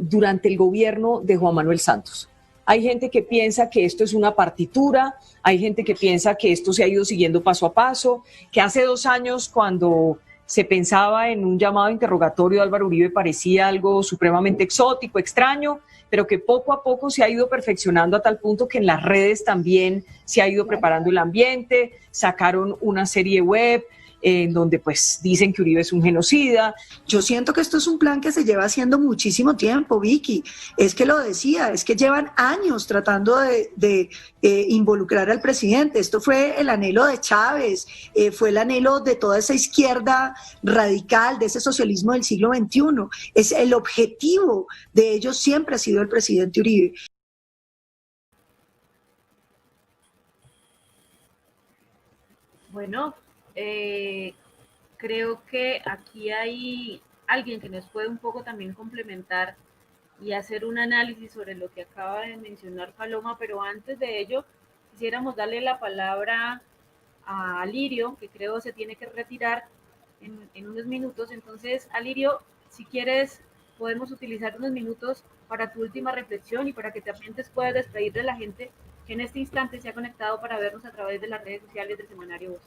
durante el gobierno de Juan Manuel Santos. Hay gente que piensa que esto es una partitura, hay gente que piensa que esto se ha ido siguiendo paso a paso, que hace 2 años cuando se pensaba en un llamado interrogatorio de Álvaro Uribe parecía algo supremamente exótico, extraño, pero que poco a poco se ha ido perfeccionando a tal punto que en las redes también se ha ido preparando el ambiente, sacaron una serie web en donde pues dicen que Uribe es un genocida. Yo siento que esto es un plan que se lleva haciendo muchísimo tiempo, Vicky. Es que lo decía, es que llevan años tratando de involucrar al presidente. Esto fue el anhelo de Chávez, fue el anhelo de toda esa izquierda radical, de ese socialismo del siglo XXI. Es el objetivo de ellos siempre ha sido el presidente Uribe. Bueno, creo que aquí hay alguien que nos puede un poco también complementar y hacer un análisis sobre lo que acaba de mencionar Paloma, pero antes de ello quisiéramos darle la palabra a Alirio, que creo se tiene que retirar en unos minutos. Entonces, Alirio, si quieres, podemos utilizar unos minutos para tu última reflexión y para que también te puedas despedir de la gente que en este instante se ha conectado para vernos a través de las redes sociales del Semanario Voz.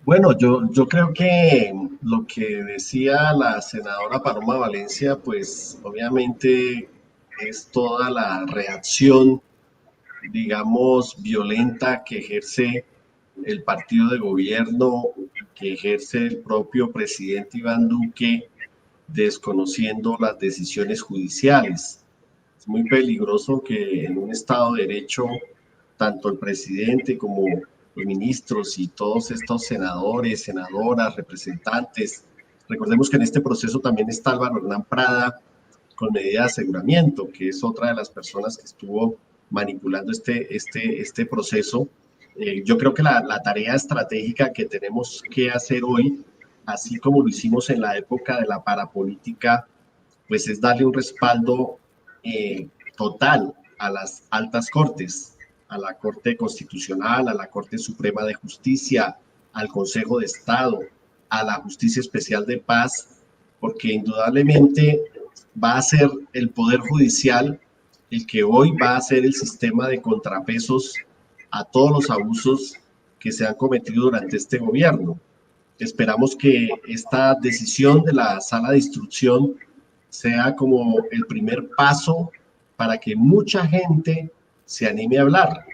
Bueno, yo creo que lo que decía la senadora Paloma Valencia, pues obviamente es toda la reacción, digamos, violenta que ejerce el partido de gobierno, que ejerce el propio presidente Iván Duque, desconociendo las decisiones judiciales. Es muy peligroso que en un Estado de Derecho, tanto el presidente como los ministros y todos estos senadores, senadoras, representantes, recordemos que en este proceso también está Álvaro Hernán Prada con medida de aseguramiento, que es otra de las personas que estuvo manipulando este proceso. Yo creo que la tarea estratégica que tenemos que hacer hoy, así como lo hicimos en la época de la parapolítica, pues es darle un respaldo total a las altas cortes, a la Corte Constitucional, a la Corte Suprema de Justicia, al Consejo de Estado, a la Justicia Especial de Paz, porque indudablemente va a ser el Poder Judicial el que hoy va a ser el sistema de contrapesos a todos los abusos que se han cometido durante este gobierno. Esperamos que esta decisión de la Sala de Instrucción sea como el primer paso para que mucha gente se anime a hablar.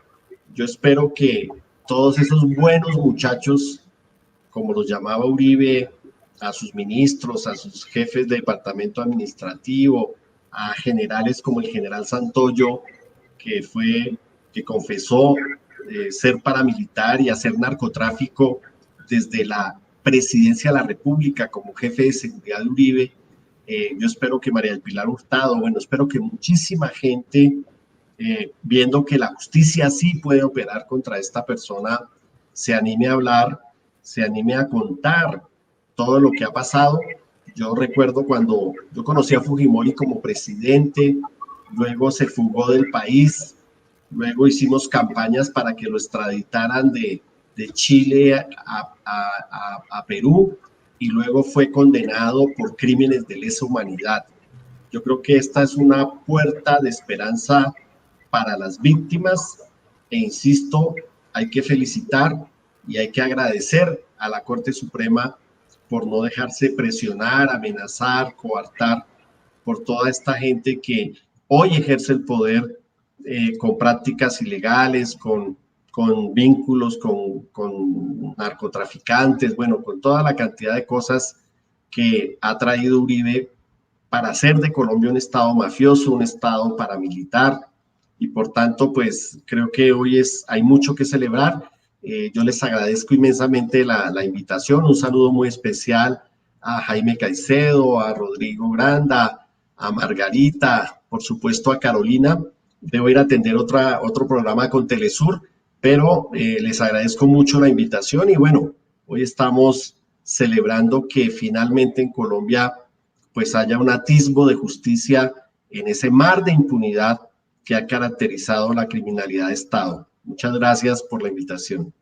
Yo espero que todos esos buenos muchachos, como los llamaba Uribe, a sus ministros, a sus jefes de departamento administrativo, a generales como el general Santoyo, que confesó ser paramilitar y hacer narcotráfico desde la presidencia de la República como jefe de seguridad de Uribe. Yo espero que María del Pilar Hurtado, bueno, espero que muchísima gente, viendo que la justicia sí puede operar contra esta persona, se anime a hablar, se anime a contar todo lo que ha pasado. Yo recuerdo cuando yo conocí a Fujimori como presidente, luego se fugó del país, luego hicimos campañas para que lo extraditaran de Chile a Perú, y luego fue condenado por crímenes de lesa humanidad. Yo creo que esta es una puerta de esperanza para las víctimas, e insisto, hay que felicitar y hay que agradecer a la Corte Suprema por no dejarse presionar, amenazar, coartar por toda esta gente que hoy ejerce el poder con prácticas ilegales, con vínculos con narcotraficantes, bueno, con toda la cantidad de cosas que ha traído Uribe para hacer de Colombia un estado mafioso, un estado paramilitar, y por tanto, pues creo que hoy hay mucho que celebrar. Yo les agradezco inmensamente la invitación, un saludo muy especial a Jaime Caicedo, a Rodrigo Granda, a Margarita, por supuesto a Carolina. Debo ir a atender otro programa con Telesur, pero les agradezco mucho la invitación y bueno, hoy estamos celebrando que finalmente en Colombia pues haya un atisbo de justicia en ese mar de impunidad que ha caracterizado la criminalidad de Estado. Muchas gracias por la invitación.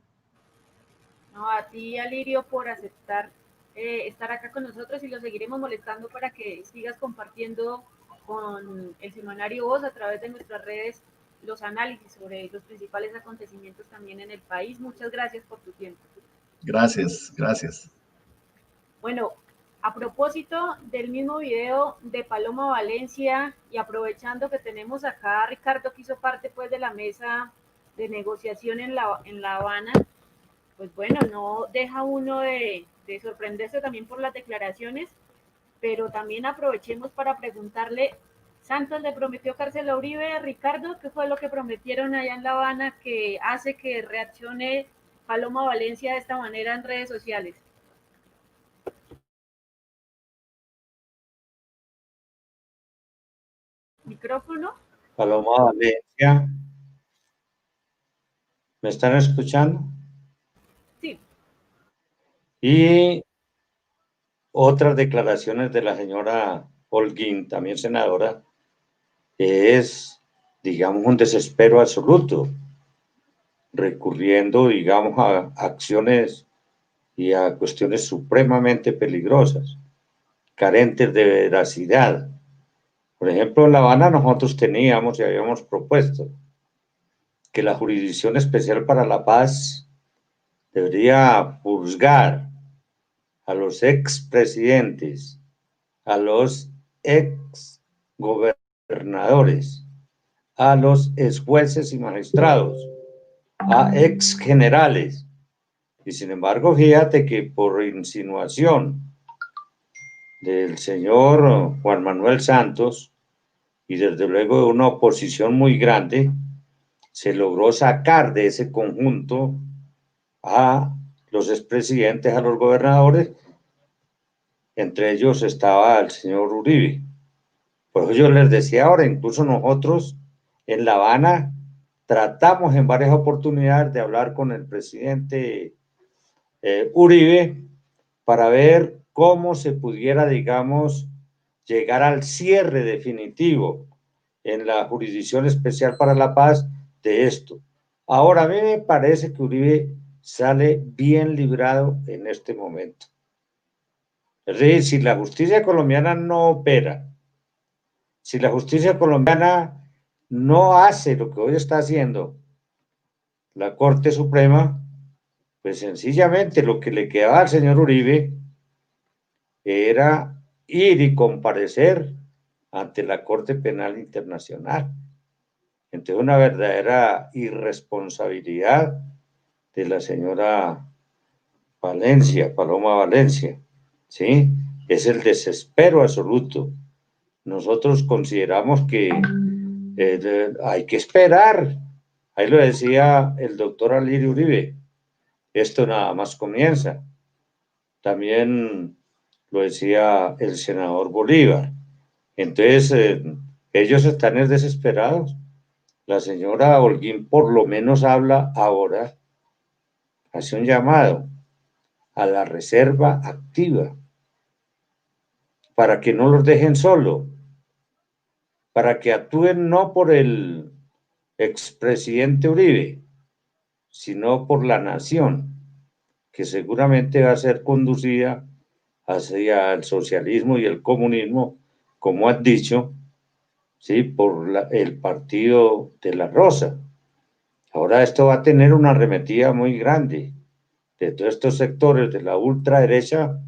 No, a ti, Alirio, por aceptar estar acá con nosotros, y lo seguiremos molestando para que sigas compartiendo con el semanario Voz a través de nuestras redes los análisis sobre los principales acontecimientos también en el país. Muchas gracias por tu tiempo. Gracias, gracias. Bueno, a propósito del mismo video de Paloma Valencia, y aprovechando que tenemos acá a Ricardo, que hizo parte pues de la mesa de negociación en La Habana, pues bueno, no deja uno de sorprenderse también por las declaraciones, pero también aprovechemos para preguntarle, Santos le prometió cárcel a Uribe. Ricardo, ¿qué fue lo que prometieron allá en La Habana que hace que reaccione Paloma Valencia de esta manera en redes sociales? Micrófono. Paloma Valencia. ¿Me están escuchando? Sí. Y otras declaraciones de la señora Holguín, también senadora, es, digamos, un desespero absoluto, recurriendo, digamos, a acciones y a cuestiones supremamente peligrosas, carentes de veracidad. Por ejemplo, en La Habana nosotros teníamos y habíamos propuesto que la Jurisdicción Especial para la Paz debería juzgar a los expresidentes, a los exgobernadores, a los exjueces y magistrados, a exgenerales. Y sin embargo, fíjate que por insinuación del señor Juan Manuel Santos y desde luego de una oposición muy grande, se logró sacar de ese conjunto a los expresidentes, a los gobernadores, entre ellos estaba el señor Uribe. Por eso yo les decía ahora, incluso nosotros en La Habana tratamos en varias oportunidades de hablar con el presidente Uribe para ver cómo se pudiera, digamos, llegar al cierre definitivo en la Jurisdicción Especial para la Paz de esto. Ahora, a mí me parece que Uribe sale bien librado en este momento. Es decir, si la justicia colombiana no opera, si la justicia colombiana no hace lo que hoy está haciendo la Corte Suprema, pues sencillamente lo que le quedaba al señor Uribe era ir y comparecer ante la Corte Penal Internacional. Entonces, una verdadera irresponsabilidad de la señora Valencia, Paloma Valencia. ¿sí? Es el desespero absoluto. Nosotros consideramos que hay que esperar. Ahí lo decía el doctor Alirio Uribe. Esto nada más comienza. También lo decía el senador Bolívar. Entonces, ellos están desesperados. La señora Holguín por lo menos habla ahora, hace un llamado a la reserva activa para que no los dejen solo, para que actúen no por el expresidente Uribe, sino por la nación, que seguramente va a ser conducida hacia el socialismo y el comunismo, como has dicho, ¿sí? Por el partido de la Rosa. Ahora esto va a tener una arremetida muy grande de todos estos sectores de la ultraderecha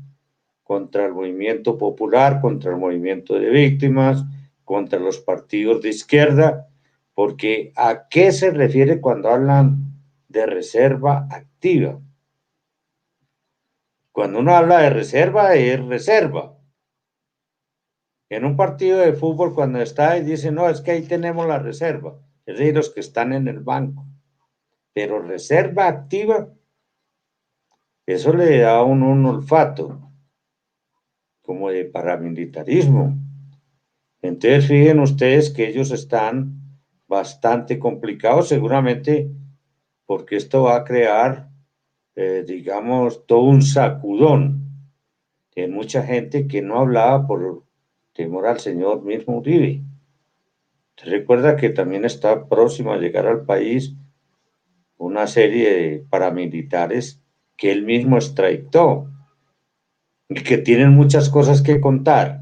contra el movimiento popular, contra el movimiento de víctimas, contra los partidos de izquierda, porque ¿a qué se refiere cuando hablan de reserva activa? Cuando uno habla de reserva, es reserva. En un partido de fútbol, cuando está y dice, no, es que ahí tenemos la reserva, es decir, los que están en el banco. Pero reserva activa, eso le da a uno un olfato, como de paramilitarismo. Entonces, fíjense ustedes que ellos están bastante complicados, seguramente porque esto va a crear, digamos, todo un sacudón en mucha gente que no hablaba por temor al señor mismo Uribe. ¿Se recuerda que también está próximo a llegar al país una serie de paramilitares que él mismo extraditó y que tienen muchas cosas que contar?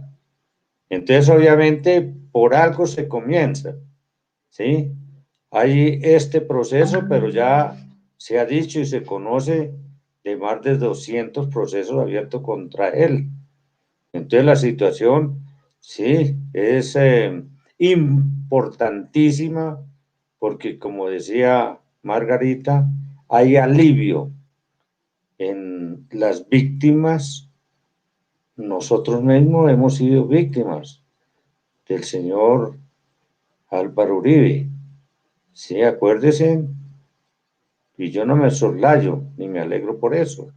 Entonces, obviamente, por algo se comienza, ¿sí? Hay este proceso, pero ya se ha dicho y se conoce de más de 200 procesos abiertos contra él. Entonces, la situación, sí, es importantísima porque, como decía Margarita, hay alivio en las víctimas. Nosotros mismos hemos sido víctimas del señor Álvaro Uribe. Sí, acuérdese, y yo no me soslayo ni me alegro por eso,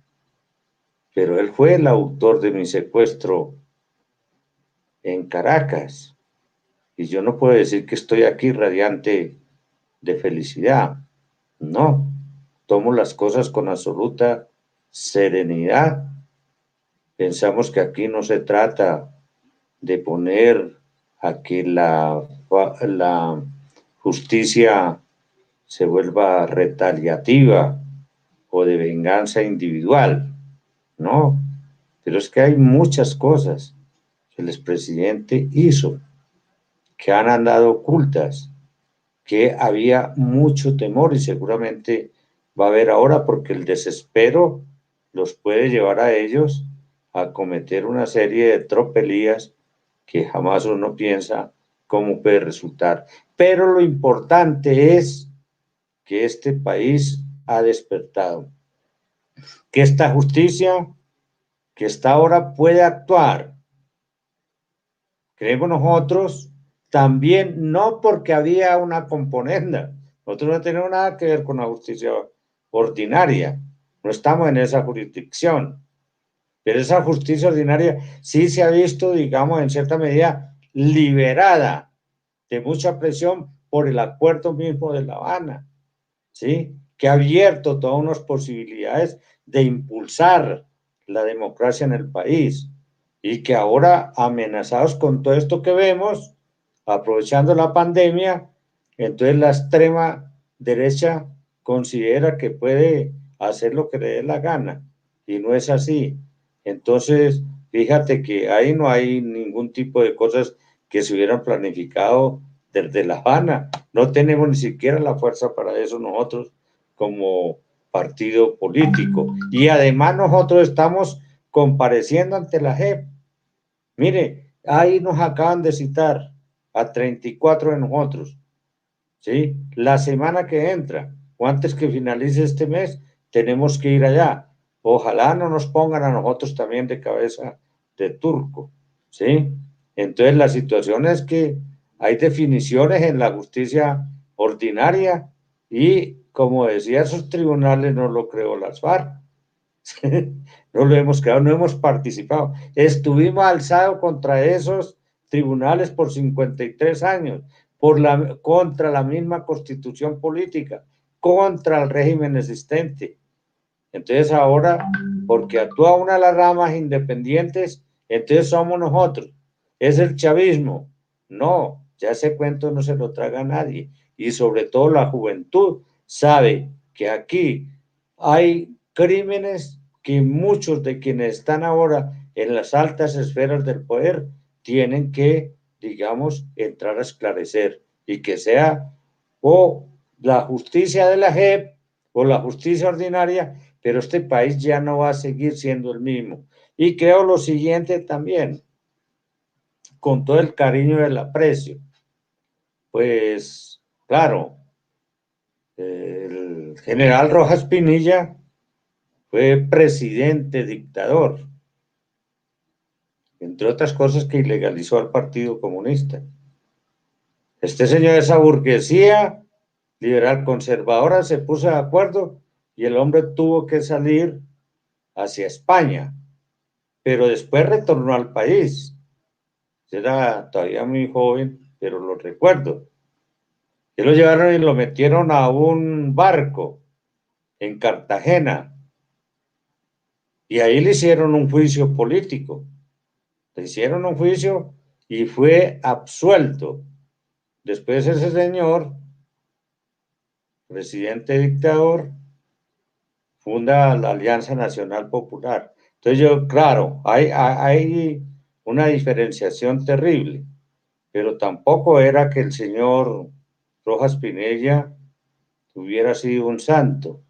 pero él fue el autor de mi secuestro en Caracas, y yo no puedo decir que estoy aquí radiante de felicidad. No, tomo las cosas con absoluta serenidad. Pensamos que aquí no se trata de poner a que la justicia se vuelva retaliativa o de venganza individual, no, pero es que hay muchas cosas que el expresidente hizo que han andado ocultas, que había mucho temor y seguramente va a haber ahora porque el desespero los puede llevar a ellos a cometer una serie de tropelías que jamás uno piensa cómo puede resultar. Pero lo importante es que este país ha despertado, que esta justicia que está ahora puede actuar. Creemos nosotros también, no porque había una componenda, nosotros no tenemos nada que ver con la justicia ordinaria, no estamos en esa jurisdicción, pero esa justicia ordinaria sí se ha visto, digamos, en cierta medida liberada de mucha presión por el acuerdo mismo de La Habana, ¿sí? Que ha abierto todas unas posibilidades de impulsar la democracia en el país y que ahora, amenazados con todo esto que vemos, aprovechando la pandemia, entonces la extrema derecha considera que puede hacer lo que le dé la gana y no es así. Entonces, fíjate que ahí no hay ningún tipo de cosas que se hubieran planificado desde La Habana. No tenemos ni siquiera la fuerza para eso nosotros como partido político. Y además nosotros estamos compareciendo ante la JEP. Mire, ahí nos acaban de citar a 34 de nosotros, ¿sí? La semana que entra, o antes que finalice este mes, tenemos que ir allá. Ojalá no nos pongan a nosotros también de cabeza de turco, ¿sí? Entonces la situación es que hay definiciones en la justicia ordinaria y, como decía, esos tribunales no lo creó las FARC. No lo hemos creado, no hemos participado. Estuvimos alzados contra esos tribunales por 53 años, contra la misma constitución política, contra el régimen existente. Entonces ahora, porque actúa una de las ramas independientes, entonces somos nosotros. Es el chavismo. No, ya ese cuento no se lo traga a nadie. Y sobre todo la juventud sabe que aquí hay crímenes que muchos de quienes están ahora en las altas esferas del poder tienen que, digamos, entrar a esclarecer y que sea o la justicia de la JEP o la justicia ordinaria, pero este país ya no va a seguir siendo el mismo. Y creo lo siguiente también, con todo el cariño y el aprecio, pues claro, el general Rojas Pinilla fue presidente dictador, entre otras cosas que ilegalizó al Partido Comunista. Este señor, esa burguesía liberal conservadora, se puso de acuerdo y el hombre tuvo que salir hacia España, pero después retornó al país. Era todavía muy joven, pero lo recuerdo. Y lo llevaron y lo metieron a un barco en Cartagena. Y ahí le hicieron un juicio político. Le hicieron un juicio y fue absuelto. Después ese señor, presidente dictador, funda la Alianza Nacional Popular. Entonces yo, claro, hay una diferenciación terrible, pero tampoco era que el señor Rojas Pinilla hubiera sido un santo.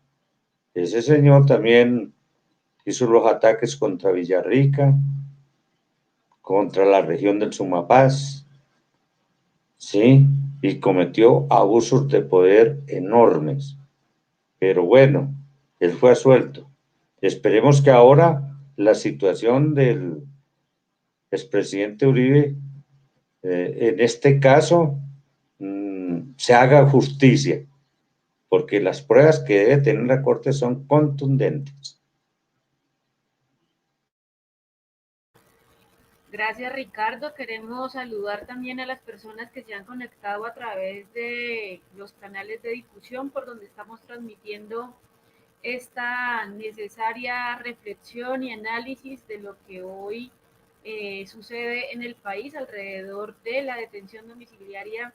Ese señor también hizo los ataques contra Villarrica, contra la región del Sumapaz, ¿sí? Y cometió abusos de poder enormes. Pero bueno, él fue absuelto. Esperemos que ahora la situación del expresidente Uribe, en este caso, se haga justicia, porque las pruebas que debe tener la Corte son contundentes. Gracias, Ricardo. Queremos saludar también a las personas que se han conectado a través de los canales de difusión por donde estamos transmitiendo esta necesaria reflexión y análisis de lo que hoy sucede en el país alrededor de la detención domiciliaria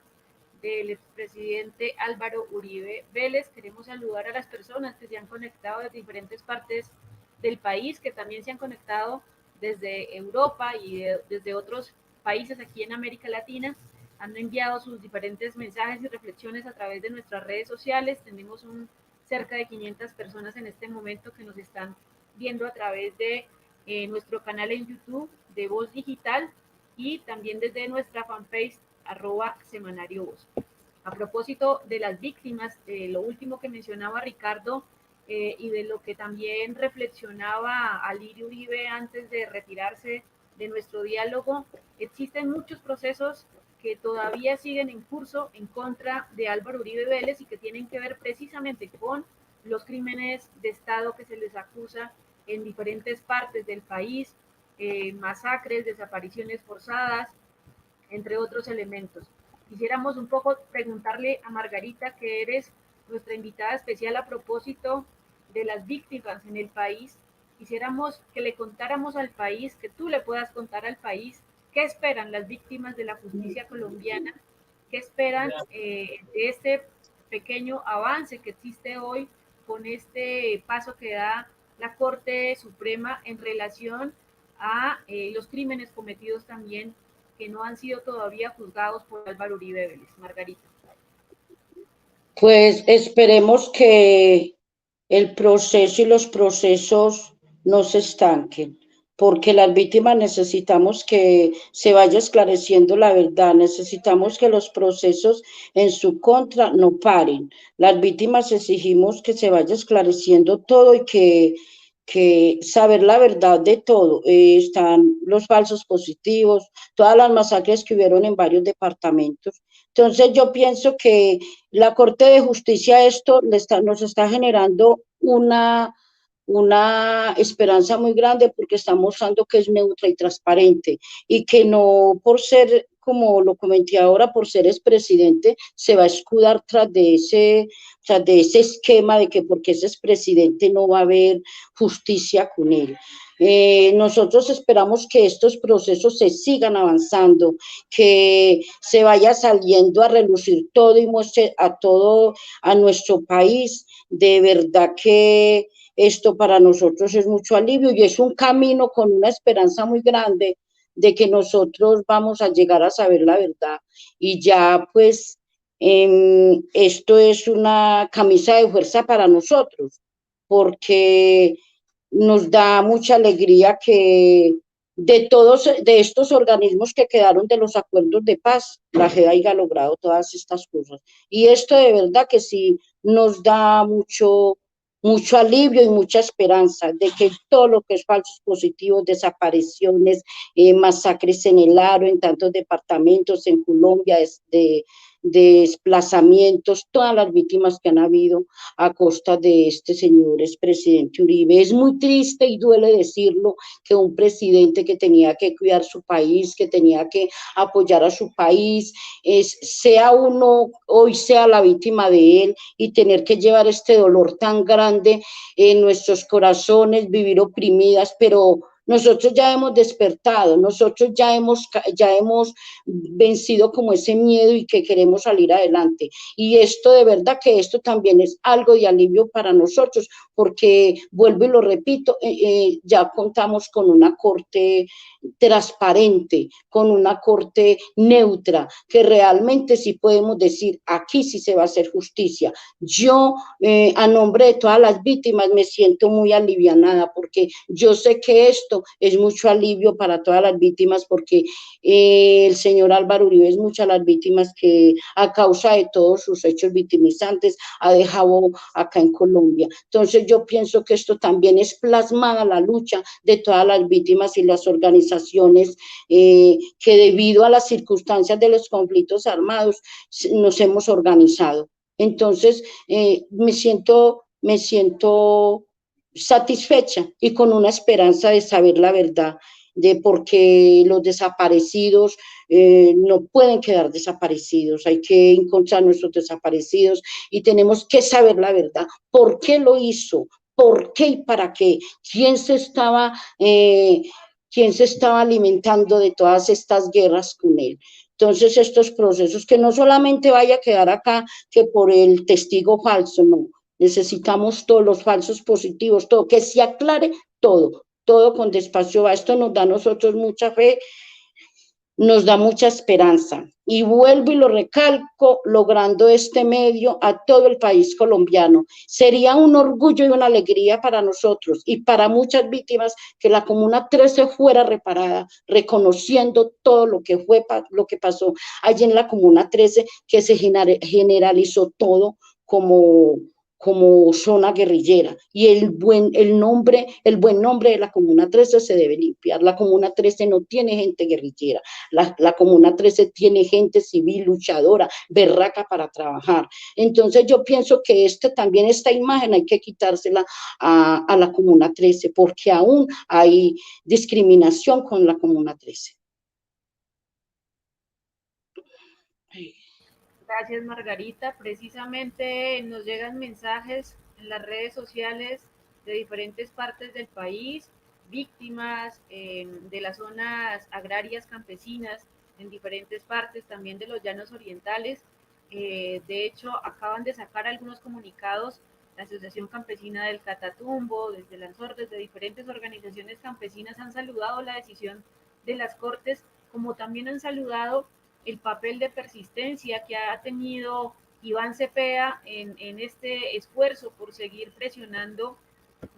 del expresidente Álvaro Uribe Vélez. Queremos saludar a las personas que se han conectado de diferentes partes del país, que también se han conectado desde Europa y desde otros países aquí en América Latina. Han enviado sus diferentes mensajes y reflexiones a través de nuestras redes sociales. Tenemos cerca de 500 personas en este momento que nos están viendo a través de nuestro canal en YouTube de Voz Digital y también desde nuestra fanpage @semanariovoz. A propósito de las víctimas, lo último que mencionaba Ricardo y de lo que también reflexionaba Alirio Uribe antes de retirarse de nuestro diálogo, existen muchos procesos que todavía siguen en curso en contra de Álvaro Uribe Vélez y que tienen que ver precisamente con los crímenes de Estado que se les acusa en diferentes partes del país, masacres, desapariciones forzadas, entre otros elementos. Quisiéramos un poco preguntarle a Margarita, que eres nuestra invitada especial a propósito de las víctimas en el país. Quisiéramos que le contáramos al país, que tú le puedas contar al país qué esperan las víctimas de la justicia colombiana, qué esperan de este pequeño avance que existe hoy con este paso que da la Corte Suprema en relación a los crímenes cometidos también que no han sido todavía juzgados por Álvaro Uribe Vélez. Margarita. Pues esperemos que el proceso y los procesos no se estanquen, porque las víctimas necesitamos que se vaya esclareciendo la verdad, necesitamos que los procesos en su contra no paren. Las víctimas exigimos que se vaya esclareciendo todo y que que saber la verdad de todo. Están los falsos positivos, todas las masacres que hubieron en varios departamentos. Entonces yo pienso que la Corte de Justicia esto nos está generando una esperanza muy grande porque está mostrando que es neutra y transparente y que no por ser, como lo comenté ahora, por ser expresidente, se va a escudar tras de ese esquema de que porque es expresidente no va a haber justicia con él. Nosotros esperamos que estos procesos se sigan avanzando, que se vaya saliendo a relucir todo y muestre a todo a nuestro país. De verdad que esto para nosotros es mucho alivio y es un camino con una esperanza muy grande de que nosotros vamos a llegar a saber la verdad. Y ya pues esto es una camisa de fuerza para nosotros, porque nos da mucha alegría que de estos organismos que quedaron de los acuerdos de paz, la JED haya logrado todas estas cosas. Y esto de verdad que sí nos da mucho alivio y mucha esperanza de que todo lo que es falsos positivos, desapariciones, masacres en el Aro, en tantos departamentos, en Colombia, desplazamientos, todas las víctimas que han habido a costa de este señor expresidente Uribe. Es muy triste y duele decirlo que un presidente que tenía que cuidar su país, que tenía que apoyar a su país, sea uno hoy sea la víctima de él y tener que llevar este dolor tan grande en nuestros corazones, vivir oprimidas, pero nosotros ya hemos despertado, nosotros ya hemos vencido como ese miedo y que queremos salir adelante. Y esto de verdad que esto también es algo de alivio para nosotros, porque vuelvo y lo repito, ya contamos con una corte transparente, con una corte neutra, que realmente sí podemos decir, aquí sí se va a hacer justicia. Yo, a nombre de todas las víctimas, me siento muy alivianada, porque yo sé que esto es mucho alivio para todas las víctimas, porque el señor Álvaro Uribe es muchas las víctimas que a causa de todos sus hechos victimizantes ha dejado acá en Colombia. Entonces yo pienso que esto también es plasmada la lucha de todas las víctimas y las organizaciones que debido a las circunstancias de los conflictos armados nos hemos organizado. Entonces me siento satisfecha y con una esperanza de saber la verdad, de porque los desaparecidos no pueden quedar desaparecidos, hay que encontrar nuestros desaparecidos y tenemos que saber la verdad, por qué lo hizo, por qué y para qué, quién se estaba alimentando de todas estas guerras con él. Entonces estos procesos, que no solamente vaya a quedar acá que por el testigo falso, no, necesitamos todos los falsos positivos, todo, que se aclare todo con despacio va. Esto nos da a nosotros mucha fe, nos da mucha esperanza. Y vuelvo y lo recalco, logrando este medio a todo el país colombiano. Sería un orgullo y una alegría para nosotros y para muchas víctimas que la Comuna 13 fuera reparada, reconociendo todo lo que pasó allí en la Comuna 13, que se generalizó todo como zona guerrillera, y el buen nombre de la Comuna 13 se debe limpiar. La Comuna 13 no tiene gente guerrillera, la Comuna 13 tiene gente civil, luchadora, berraca para trabajar. Entonces yo pienso que también esta imagen hay que quitársela a la Comuna 13, porque aún hay discriminación con la Comuna 13. Gracias, Margarita. Precisamente nos llegan mensajes en las redes sociales de diferentes partes del país, víctimas de las zonas agrarias campesinas en diferentes partes, también de los llanos orientales. De hecho, acaban de sacar algunos comunicados la Asociación Campesina del Catatumbo, desde Lanzor, desde diferentes organizaciones campesinas han saludado la decisión de las Cortes, como también han saludado el papel de persistencia que ha tenido Iván Cepeda en este esfuerzo por seguir presionando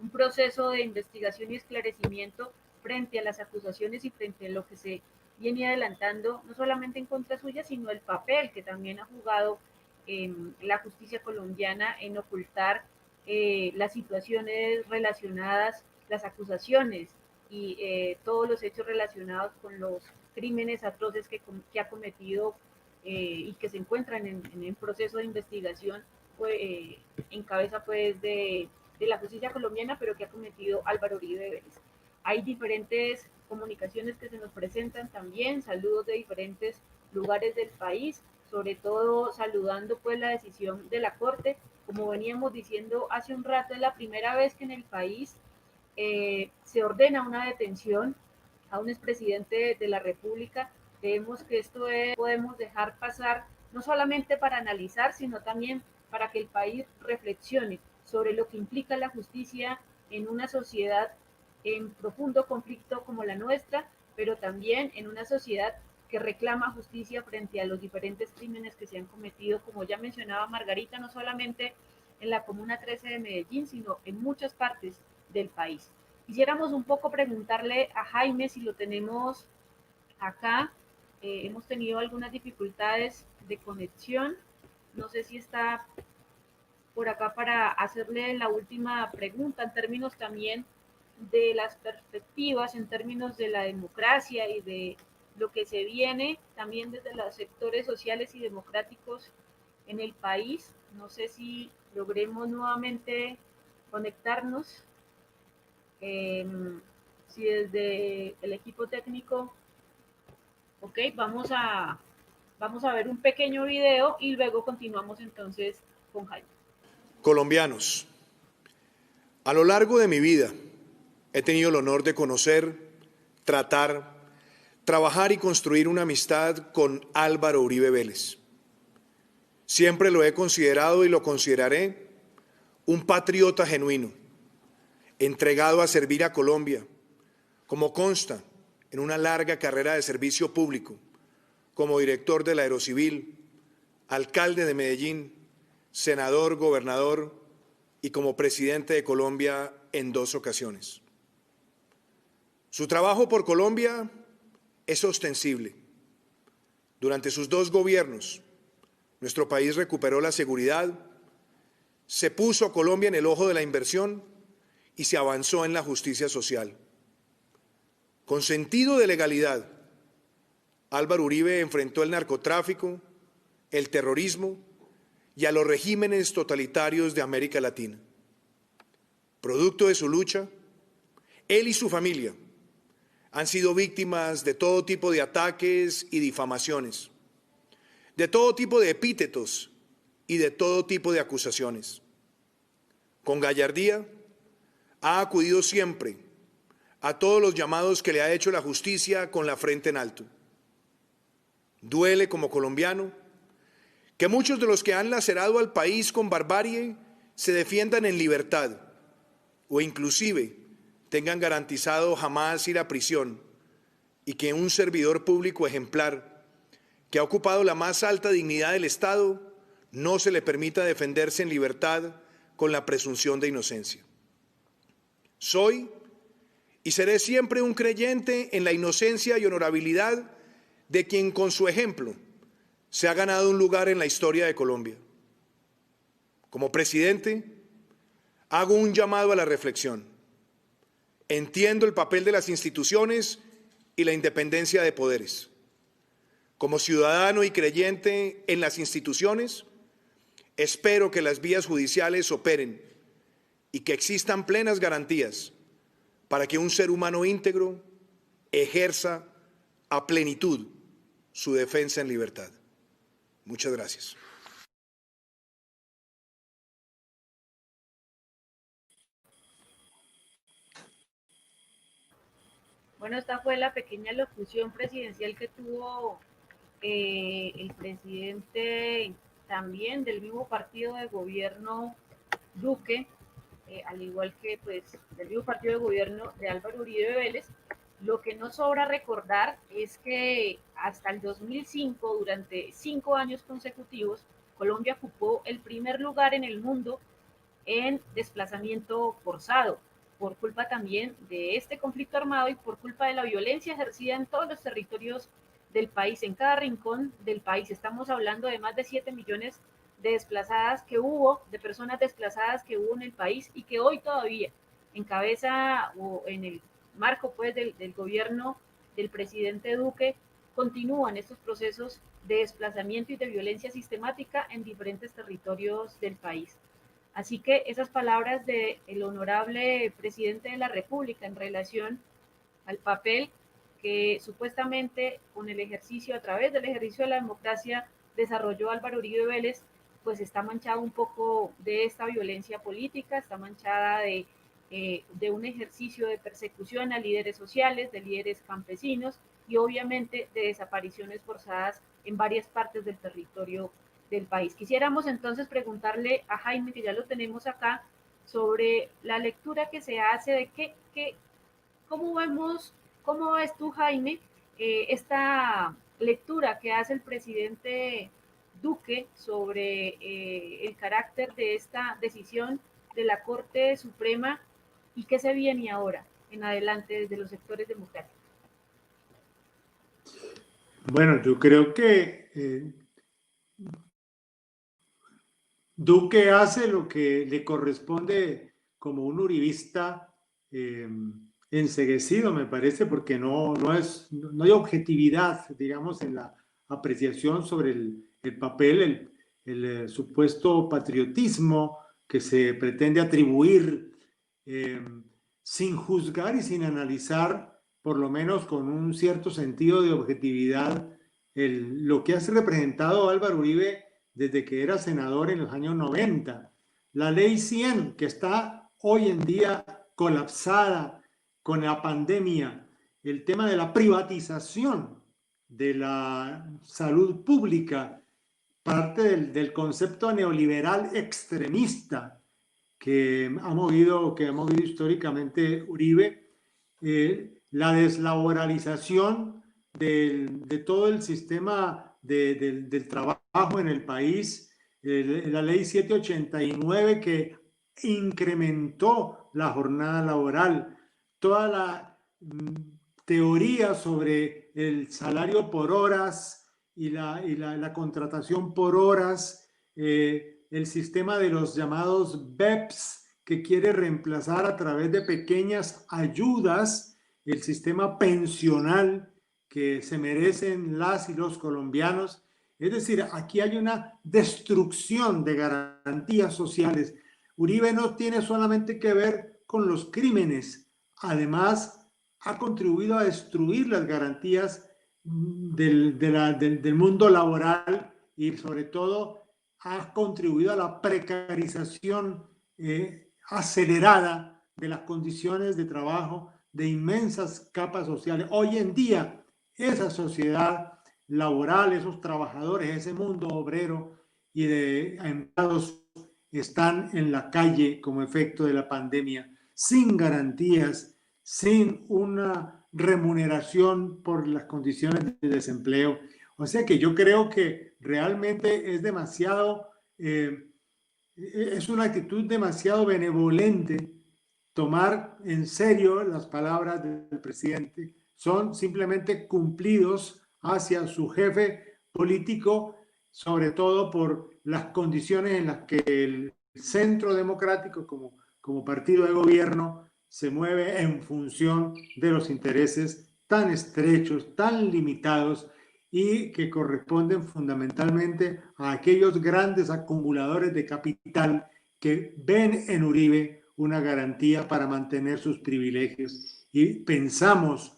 un proceso de investigación y esclarecimiento frente a las acusaciones y frente a lo que se viene adelantando, no solamente en contra suya, sino el papel que también ha jugado la justicia colombiana en ocultar las situaciones relacionadas las acusaciones y todos los hechos relacionados con los crímenes atroces que ha cometido y que se encuentran en proceso de investigación en cabeza pues de la justicia colombiana, pero que ha cometido Álvaro Uribe Vélez. Hay diferentes comunicaciones que se nos presentan también, saludos de diferentes lugares del país, sobre todo saludando pues la decisión de la Corte. Como veníamos diciendo hace un rato, es la primera vez que en el país se ordena una detención a un expresidente de la República. Creemos que esto podemos dejar pasar, no solamente para analizar, sino también para que el país reflexione sobre lo que implica la justicia en una sociedad en profundo conflicto como la nuestra, pero también en una sociedad que reclama justicia frente a los diferentes crímenes que se han cometido, como ya mencionaba Margarita, no solamente en la Comuna 13 de Medellín, sino en muchas partes del país. Quisiéramos un poco preguntarle a Jaime si lo tenemos acá. Hemos tenido algunas dificultades de conexión. No sé si está por acá para hacerle la última pregunta en términos también de las perspectivas, en términos de la democracia y de lo que se viene también desde los sectores sociales y democráticos en el país. No sé si logremos nuevamente conectarnos. Si desde el equipo técnico, ok, vamos a ver un pequeño video y luego continuamos entonces con Jaime. Colombianos, a lo largo de mi vida he tenido el honor de conocer, tratar, trabajar y construir una amistad con Álvaro Uribe Vélez. Siempre lo he considerado y lo consideraré un patriota genuino, entregado a servir a Colombia, como consta en una larga carrera de servicio público, como director de la Aerocivil, alcalde de Medellín, senador, gobernador y como presidente de Colombia en 2 ocasiones. Su trabajo por Colombia es ostensible. Durante sus 2 gobiernos, nuestro país recuperó la seguridad, se puso a Colombia en el ojo de la inversión y se avanzó en la justicia social. Con sentido de legalidad, Álvaro Uribe enfrentó el narcotráfico, el terrorismo y a los regímenes totalitarios de América Latina. Producto de su lucha, él y su familia han sido víctimas de todo tipo de ataques y difamaciones, de todo tipo de epítetos y de todo tipo de acusaciones. Con gallardía, ha acudido siempre a todos los llamados que le ha hecho la justicia con la frente en alto. Duele como colombiano que muchos de los que han lacerado al país con barbarie se defiendan en libertad o inclusive tengan garantizado jamás ir a prisión y que un servidor público ejemplar que ha ocupado la más alta dignidad del Estado no se le permita defenderse en libertad con la presunción de inocencia. Soy y seré siempre un creyente en la inocencia y honorabilidad de quien con su ejemplo se ha ganado un lugar en la historia de Colombia. Como presidente, hago un llamado a la reflexión. Entiendo el papel de las instituciones y la independencia de poderes. Como ciudadano y creyente en las instituciones, espero que las vías judiciales operen y que existan plenas garantías para que un ser humano íntegro ejerza a plenitud su defensa en libertad. Muchas gracias. Bueno, esta fue la pequeña locución presidencial que tuvo el presidente también del mismo partido de gobierno, Duque, al igual que pues del mismo partido de gobierno de Álvaro Uribe Vélez. Lo que nos sobra recordar es que hasta el 2005, durante 5 años consecutivos, Colombia ocupó el primer lugar en el mundo en desplazamiento forzado, por culpa también de este conflicto armado y por culpa de la violencia ejercida en todos los territorios del país, en cada rincón del país. Estamos hablando de más de 7 millones de desplazadas que hubo, de personas desplazadas que hubo en el país y que hoy todavía en cabeza o en el marco pues del gobierno del presidente Duque, continúan estos procesos de desplazamiento y de violencia sistemática en diferentes territorios del país. Así que esas palabras del honorable presidente de la República en relación al papel que supuestamente con el ejercicio, a través del ejercicio de la democracia, desarrolló Álvaro Uribe Vélez, pues está manchado un poco de esta violencia política, está manchada de un ejercicio de persecución a líderes sociales, de líderes campesinos y obviamente de desapariciones forzadas en varias partes del territorio del país. Quisiéramos entonces preguntarle a Jaime, que ya lo tenemos acá, sobre la lectura que se hace de cómo ves tú, Jaime, esta lectura que hace el presidente Duque sobre el carácter de esta decisión de la Corte Suprema y qué se viene ahora en adelante desde los sectores democráticos. Bueno, yo creo que Duque hace lo que le corresponde como un uribista enceguecido, me parece, porque no hay objetividad, digamos, en la apreciación sobre el papel, el supuesto patriotismo que se pretende atribuir sin juzgar y sin analizar, por lo menos con un cierto sentido de objetividad, lo que ha representado Álvaro Uribe desde que era senador en los años 90. La ley 100, que está hoy en día colapsada con la pandemia, el tema de la privatización de la salud pública, parte del concepto neoliberal extremista que ha movido históricamente Uribe, la deslaboralización de todo el sistema del trabajo en el país, la ley 789 que incrementó la jornada laboral, toda la teoría sobre el salario por horas y la contratación por horas, el sistema de los llamados BEPS que quiere reemplazar a través de pequeñas ayudas el sistema pensional que se merecen las y los colombianos. Es decir, aquí hay una destrucción de garantías sociales. Uribe no tiene solamente que ver con los crímenes, además ha contribuido a destruir las garantías del mundo laboral y sobre todo ha contribuido a la precarización acelerada de las condiciones de trabajo de inmensas capas sociales. Hoy en día, esa sociedad laboral, esos trabajadores, ese mundo obrero y de empleados están en la calle como efecto de la pandemia, sin garantías, sin una remuneración por las condiciones de desempleo. O sea que yo creo que realmente es demasiado, es una actitud demasiado benevolente tomar en serio las palabras del presidente. Son simplemente cumplidos hacia su jefe político, sobre todo por las condiciones en las que el Centro Democrático como partido de gobierno se mueve en función de los intereses tan estrechos, tan limitados y que corresponden fundamentalmente a aquellos grandes acumuladores de capital que ven en Uribe una garantía para mantener sus privilegios. Y pensamos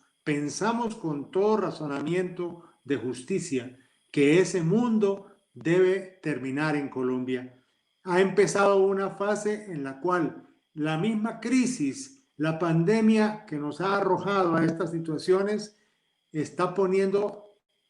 con todo razonamiento de justicia que ese mundo debe terminar en Colombia. Ha empezado una fase en la cual la misma crisis, la pandemia que nos ha arrojado a estas situaciones, está poniendo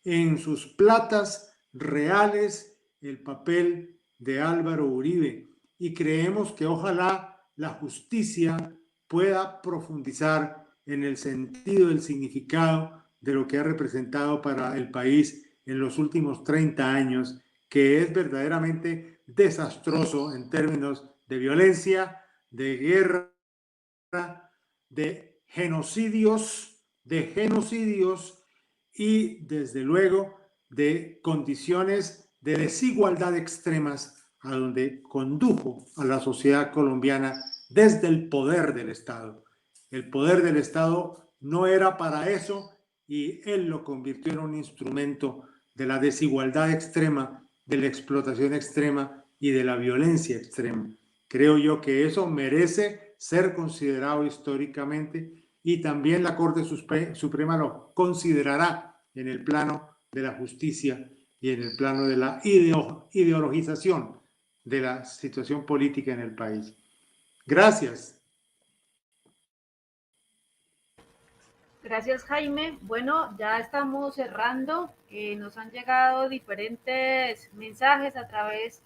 en sus platas reales el papel de Álvaro Uribe y creemos que ojalá la justicia pueda profundizar en el sentido, el significado de lo que ha representado para el país en los últimos 30 años, que es verdaderamente desastroso en términos de violencia, de guerra, de genocidios y desde luego de condiciones de desigualdad extremas a donde condujo a la sociedad colombiana desde el poder del Estado. El poder del Estado no era para eso y él lo convirtió en un instrumento de la desigualdad extrema, de la explotación extrema y de la violencia extrema. Creo yo que eso merece ser considerado históricamente y también la Corte Suprema lo considerará en el plano de la justicia y en el plano de la ideologización de la situación política en el país. Gracias. Gracias, Jaime. Bueno, ya estamos cerrando. Nos han llegado diferentes mensajes a través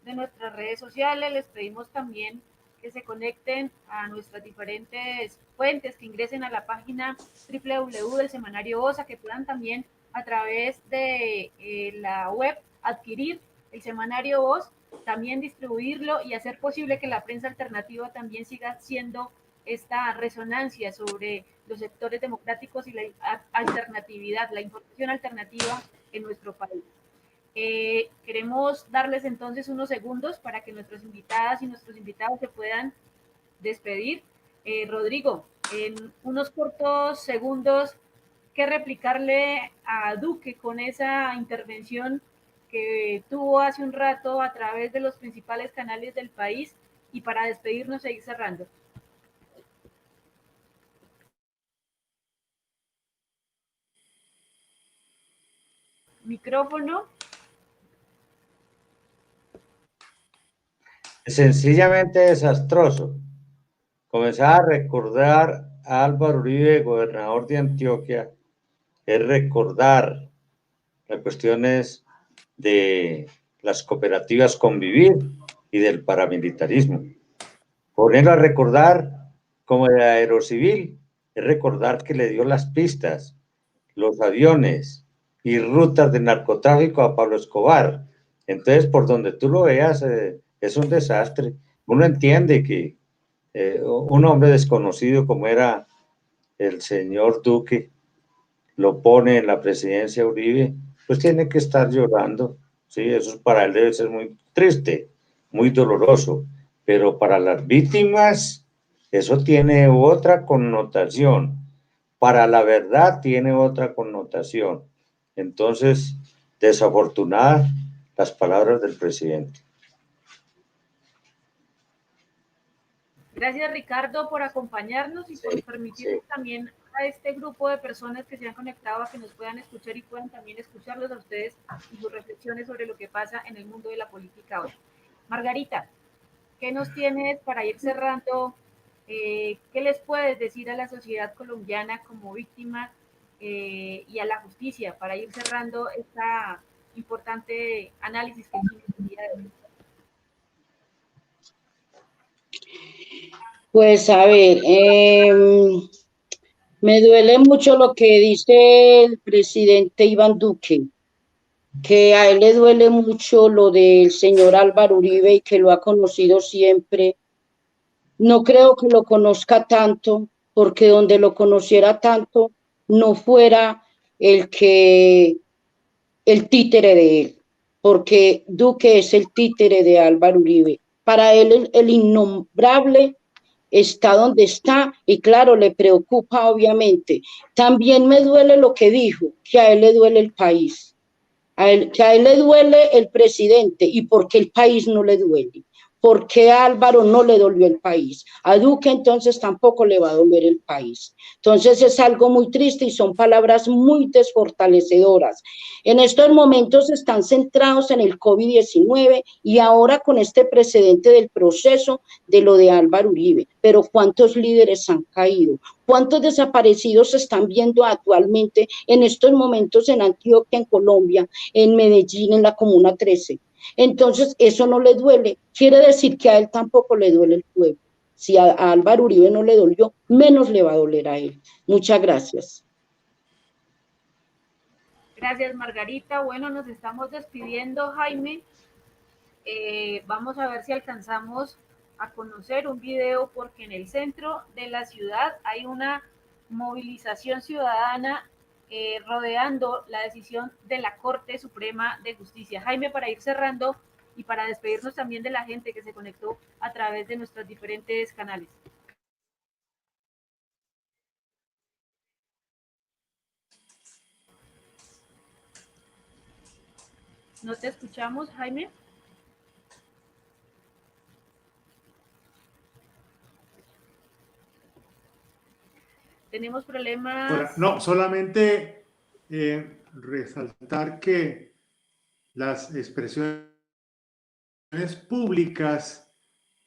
de nuestras redes sociales. Les pedimos también que se conecten a nuestras diferentes fuentes, que ingresen a la página www del Semanario Voz, que puedan también a través de la web adquirir el Semanario Voz, también distribuirlo y hacer posible que la prensa alternativa también siga siendo esta resonancia sobre los sectores democráticos y la alternatividad, la información alternativa en nuestro país. Queremos darles entonces unos segundos para que nuestras invitadas y nuestros invitados se puedan despedir. Rodrigo, en unos cortos segundos, ¿qué replicarle a Duque con esa intervención que tuvo hace un rato a través de los principales canales del país? Y para despedirnos e ir cerrando. Micrófono. Sencillamente desastroso. Comenzar a recordar a Álvaro Uribe, gobernador de Antioquia, es recordar las cuestiones de las cooperativas Convivir y del paramilitarismo. Ponerlo a recordar como el Aerocivil, es recordar que le dio las pistas, los aviones y rutas de narcotráfico a Pablo Escobar. Entonces, por donde tú lo veas, es un desastre. Uno entiende que un hombre desconocido como era el señor Duque lo pone en la presidencia Uribe, pues tiene que estar llorando. Sí, eso para él debe ser muy triste, muy doloroso, pero para las víctimas eso tiene otra connotación. Para la verdad tiene otra connotación. Entonces, desafortunadas las palabras del presidente. Gracias, Ricardo, por acompañarnos y por permitirnos también a este grupo de personas que se han conectado a que nos puedan escuchar y puedan también escucharlos a ustedes y sus reflexiones sobre lo que pasa en el mundo de la política hoy. Margarita, ¿qué nos tienes para ir cerrando? ¿Qué les puedes decir a la sociedad colombiana como víctima y a la justicia para ir cerrando esta importante análisis que hicimos el día de hoy? Pues a ver, me duele mucho lo que dice el presidente Iván Duque, que a él le duele mucho lo del señor Álvaro Uribe y que lo ha conocido siempre. No creo que lo conozca tanto, porque donde lo conociera tanto no fuera el títere de él, porque Duque es el títere de Álvaro Uribe. Para él el innombrable está donde está y claro, le preocupa obviamente. También me duele lo que dijo, que a él le duele el país, que a él le duele el presidente y porque el país no le duele. ¿Por qué a Álvaro no le dolió el país? A Duque entonces tampoco le va a doler el país. Entonces es algo muy triste y son palabras muy desfortalecedoras. En estos momentos están centrados en el COVID-19 y ahora con este precedente del proceso de lo de Álvaro Uribe. Pero ¿cuántos líderes han caído? ¿Cuántos desaparecidos se están viendo actualmente en estos momentos en Antioquia, en Colombia, en Medellín, en la Comuna 13? Entonces, eso no le duele. Quiere decir que a él tampoco le duele el pueblo. Si a Álvaro Uribe no le dolió, menos le va a doler a él. Muchas gracias. Gracias, Margarita. Bueno, nos estamos despidiendo, Jaime. Vamos a ver si alcanzamos a conocer un video, porque en el centro de la ciudad hay una movilización ciudadana rodeando la decisión de la Corte Suprema de Justicia. Jaime, para ir cerrando, y para despedirnos también de la gente que se conectó a través de nuestros diferentes canales. ¿No te escuchamos, Jaime? Tenemos problemas. No, solamente resaltar que las expresiones públicas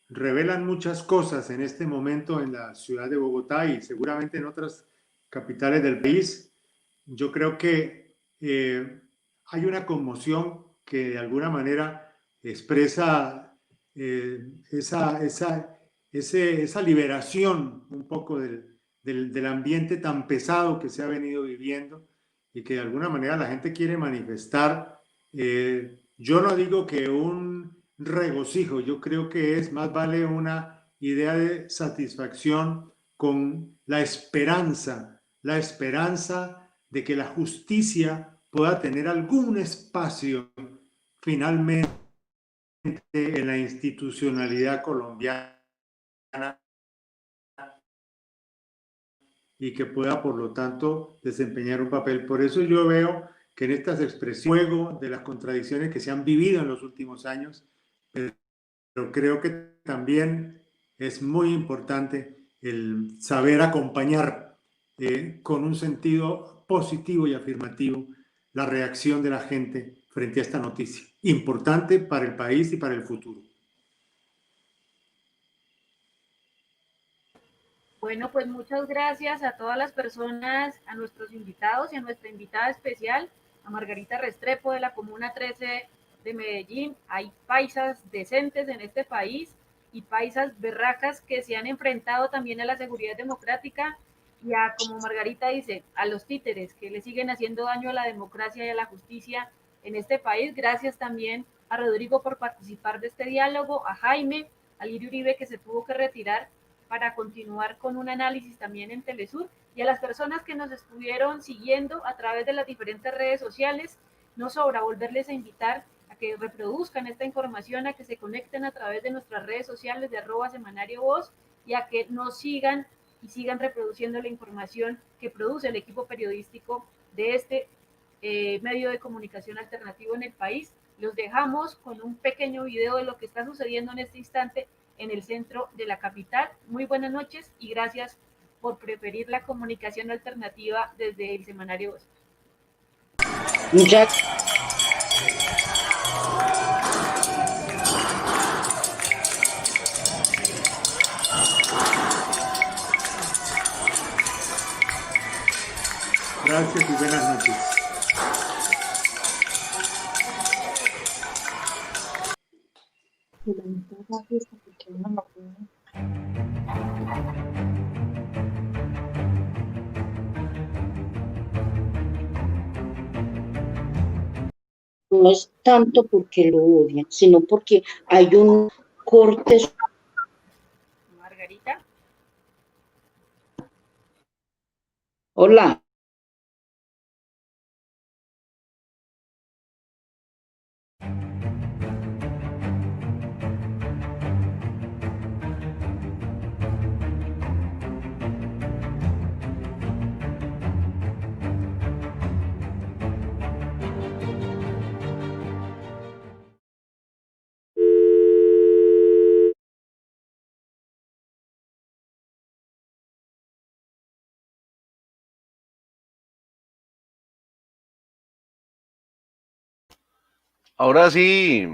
revelan muchas cosas en este momento en la ciudad de Bogotá y seguramente en otras capitales del país. Yo creo que hay una conmoción que de alguna manera expresa esa liberación un poco del ambiente tan pesado que se ha venido viviendo y que de alguna manera la gente quiere manifestar. Yo no digo que un regocijo, yo creo que es más vale una idea de satisfacción con la esperanza de que la justicia pueda tener algún espacio finalmente en la institucionalidad colombiana y que pueda, por lo tanto, desempeñar un papel. Por eso yo veo que en estas expresiones, juego de las contradicciones que se han vivido en los últimos años, pero creo que también es muy importante el saber acompañar con un sentido positivo y afirmativo la reacción de la gente frente a esta noticia, importante para el país y para el futuro. Bueno, pues muchas gracias a todas las personas, a nuestros invitados y a nuestra invitada especial, a Margarita Restrepo de la Comuna 13 de Medellín. Hay paisas decentes en este país y paisas berracas que se han enfrentado también a la seguridad democrática y a, como Margarita dice, a los títeres que le siguen haciendo daño a la democracia y a la justicia en este país. Gracias también a Rodrigo por participar de este diálogo, a Jaime, a Lirio Uribe que se tuvo que retirar para continuar con un análisis también en Telesur, y a las personas que nos estuvieron siguiendo a través de las diferentes redes sociales. No sobra volverles a invitar a que reproduzcan esta información, a que se conecten a través de nuestras redes sociales de @semanariovoz y a que nos sigan y sigan reproduciendo la información que produce el equipo periodístico de este medio de comunicación alternativo en el país. Los dejamos con un pequeño video de lo que está sucediendo en este instante en el centro de la capital. Muy buenas noches y gracias por preferir la comunicación alternativa desde el Semanario Voz. Gracias y buenas noches. No es tanto porque lo odian, sino porque hay un corte. Margarita. Hola. Ahora sí,